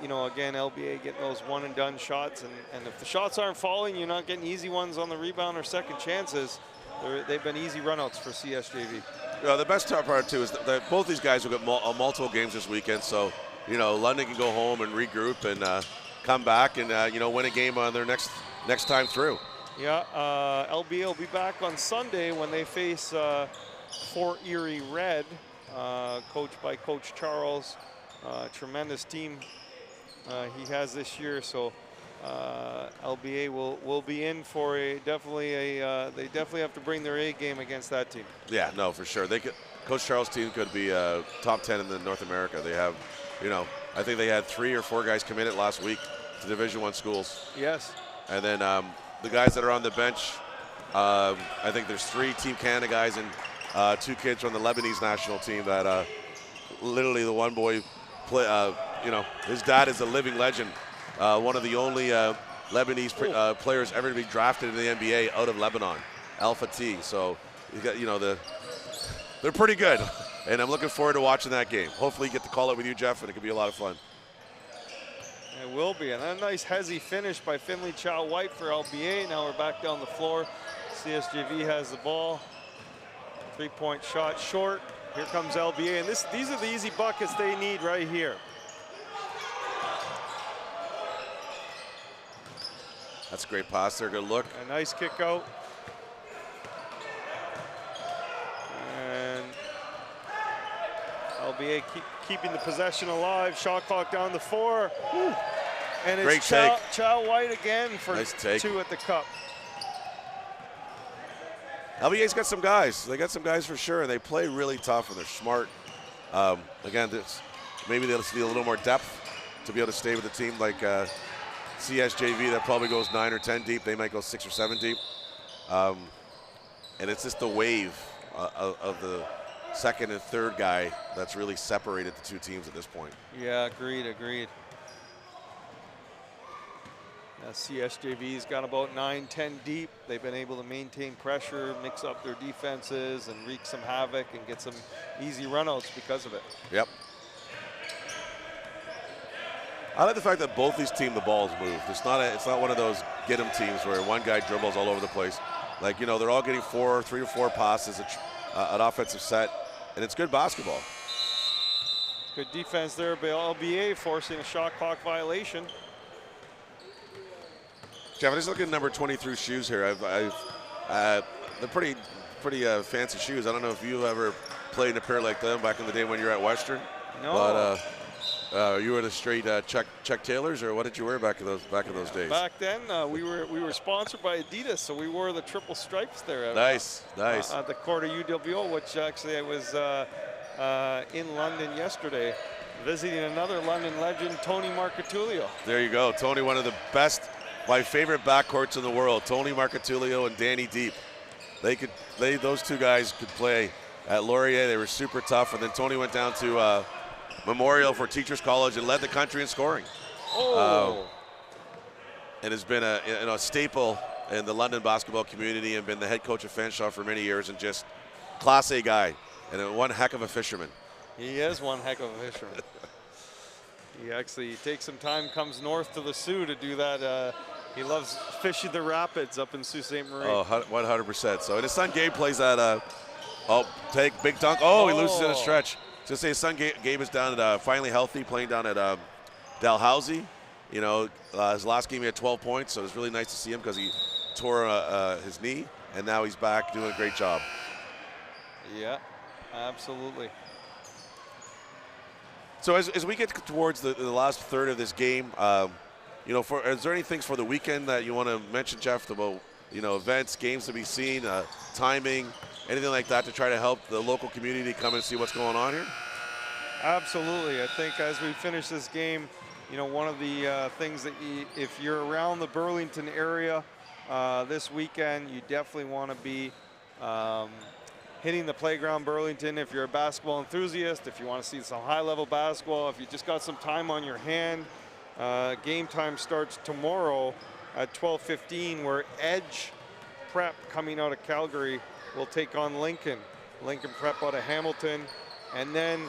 you know, again, LBA getting those one-and-done shots, and if the shots aren't falling, you're not getting easy ones on the rebound or second chances. They've been easy runouts for CSJV. Yeah, the best part, too, is that both these guys will get multiple games this weekend, so, you know, London can go home and regroup and come back and, you know, win a game on their next time through. Yeah, LBA will be back on Sunday when they face Fort Erie Red, coached by Coach Charles. Tremendous team he has this year, so LBA will be in for they definitely have to bring their A game against that team. Yeah, no, for sure. Coach Charles' team could be top 10 in North America. They have, you know, I think they had 3 or 4 guys committed last week to Division I schools. Yes. And then the guys that are on the bench, I think there's 3 Team Canada guys and 2 kids from the Lebanese national team that literally the one boy, you know, his dad is a living legend. One of the only Lebanese players ever to be drafted in the NBA out of Lebanon, Alpha T. So, you got, you know, they're pretty good, and I'm looking forward to watching that game. Hopefully, you get to call it with you, Jeff, and it could be a lot of fun. It will be, and a nice hezzy finish by Finley Chow White for LBA. Now we're back down the floor. CSJV has the ball. 3-point shot short. Here comes LBA, and these are the easy buckets they need right here. That's a great pass there, good look. A nice kick out. And LBA keeping the possession alive. Shot clock down to 4. Woo. And it's Chow White again for nice take. 2 at the cup. LBA's got some guys. They got some guys for sure, and they play really tough, and they're smart. Again, maybe they'll see a little more depth to be able to stay with a team like CSJV that probably goes 9 or 10 deep. They might go 6 or 7 deep. And it's just the wave of the second and third guy that's really separated the 2 teams at this point. Yeah, agreed. CSJV's got about 9, 10 deep. They've been able to maintain pressure, mix up their defenses, and wreak some havoc and get some easy runouts because of it. Yep. I like the fact that both these teams, the ball's moved. It's not one of those get-em teams where one guy dribbles all over the place. Like, you know, they're all getting 3 or 4 passes, an offensive set, and it's good basketball. Good defense there by LBA, forcing a shot clock violation. Jeff, I'm just looking at number 23 shoes here. They're pretty fancy shoes. I don't know if you ever played in a pair like them back in the day when you were at Western. No. But you were the straight Chuck Taylors, or what did you wear back in those days? Back then, we were sponsored by Adidas, so we wore the triple stripes there. Nice. At the court of UWO, which actually I was in London yesterday, visiting another London legend, Tony Marcatulio. There you go, Tony, one of the best. My favorite backcourts in the world, Tony Marcatulio and Danny Deep. Those 2 guys could play at Laurier. They were super tough, and then Tony went down to Memorial for Teachers College and led the country in scoring. And has been a staple in the London basketball community, and been the head coach of Fanshawe for many years, and just Class A guy and one heck of a fisherman. He is one heck of a fisherman. He actually takes some time, comes north to the Sioux to do that. He loves fishing the rapids up in Sault Ste. Marie. Oh, 100%. So, and his son Gabe plays at, take big dunk. Oh, he loses in a stretch. Just say his son Gabe is down at, finally healthy, playing down at Dalhousie. You know, his last game he had 12 points, so it's really nice to see him because he tore his knee, and now he's back doing a great job. Yeah, absolutely. So as we get towards the last third of this game, you know, is there any things for the weekend that you want to mention, Jeff, about, you know, events, games to be seen, timing, anything like that to try to help the local community come and see what's going on here? Absolutely. I think as we finish this game, you know, one of the things that if you're around the Burlington area this weekend, you definitely want to be hitting the Playground Burlington. If you're a basketball enthusiast, if you want to see some high-level basketball, if you just got some time on your hand, game time starts tomorrow at 12:15, where Edge Prep, coming out of Calgary, will take on Lincoln. Lincoln Prep out of Hamilton. And then,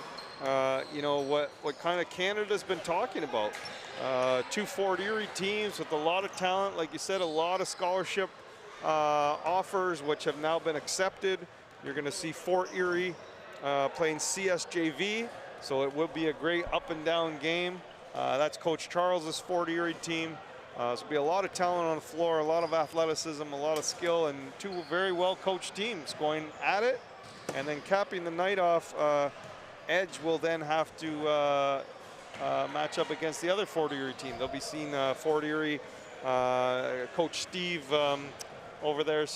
you know, what kind of Canada's been talking about. Two Fort Erie teams with a lot of talent, like you said, a lot of scholarship offers, which have now been accepted. You're going to see Fort Erie playing CSJV, so it will be a great up and down game. That's Coach Charles's Fort Erie team. So there'll be a lot of talent on the floor, a lot of athleticism, a lot of skill, and two very well coached teams going at it. And then capping the night off, Edge will then have to match up against the other Fort Erie team. They'll be seeing Fort Erie, Coach Steve over there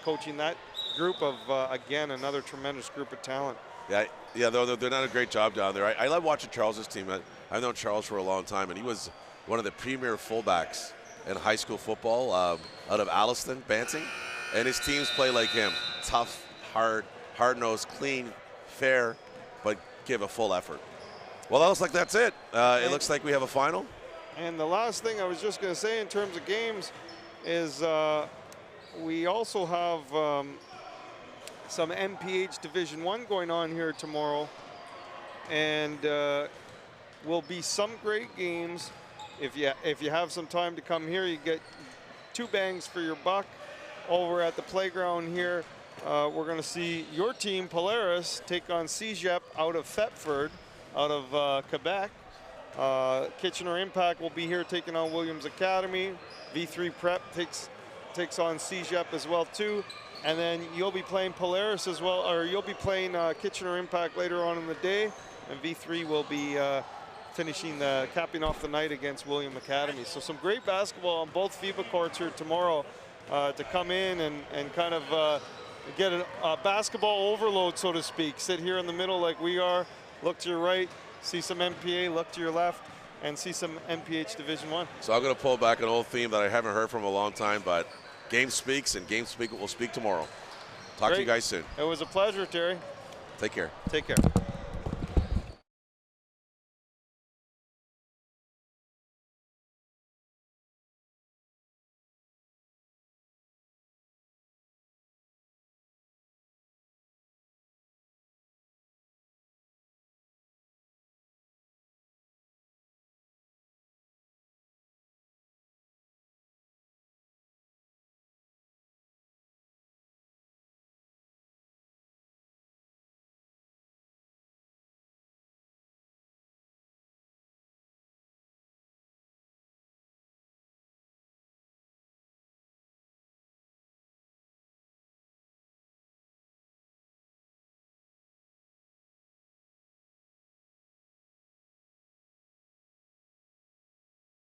coaching that group of, again, another tremendous group of talent. Yeah, they're done a great job down there. I love watching Charles's team. I've known Charles for a long time, and he was one of the premier fullbacks in high school football out of Alliston, Banting, and his teams play like him. Tough, hard-nosed, clean, fair, but give a full effort. Well, that's it. It looks like we have a final. And the last thing I was just going to say in terms of games is we also have some NPH Division I going on here tomorrow, and will be some great games. If you have some time to come here, you get 2 bangs for your buck over at the playground here. We're going to see your team, Polaris, take on CSJV out of Thetford, out of Quebec. Kitchener Impact will be here taking on Williams Academy. V3 Prep takes on CSJV as well too. And then you'll be playing Polaris as well, or you'll be playing Kitchener Impact later on in the day. And V3 will be capping off the night against William Academy. So some great basketball on both FIBA courts here tomorrow to come in and kind of get a basketball overload, so to speak. Sit here in the middle like we are, look to your right, see some NPA, look to your left, and see some NPH Division I. So I'm going to pull back an old theme that I haven't heard from a long time, but game speaks, and game speak will speak tomorrow. Talk to you guys soon. It was a pleasure, Terry. Take care. Take care.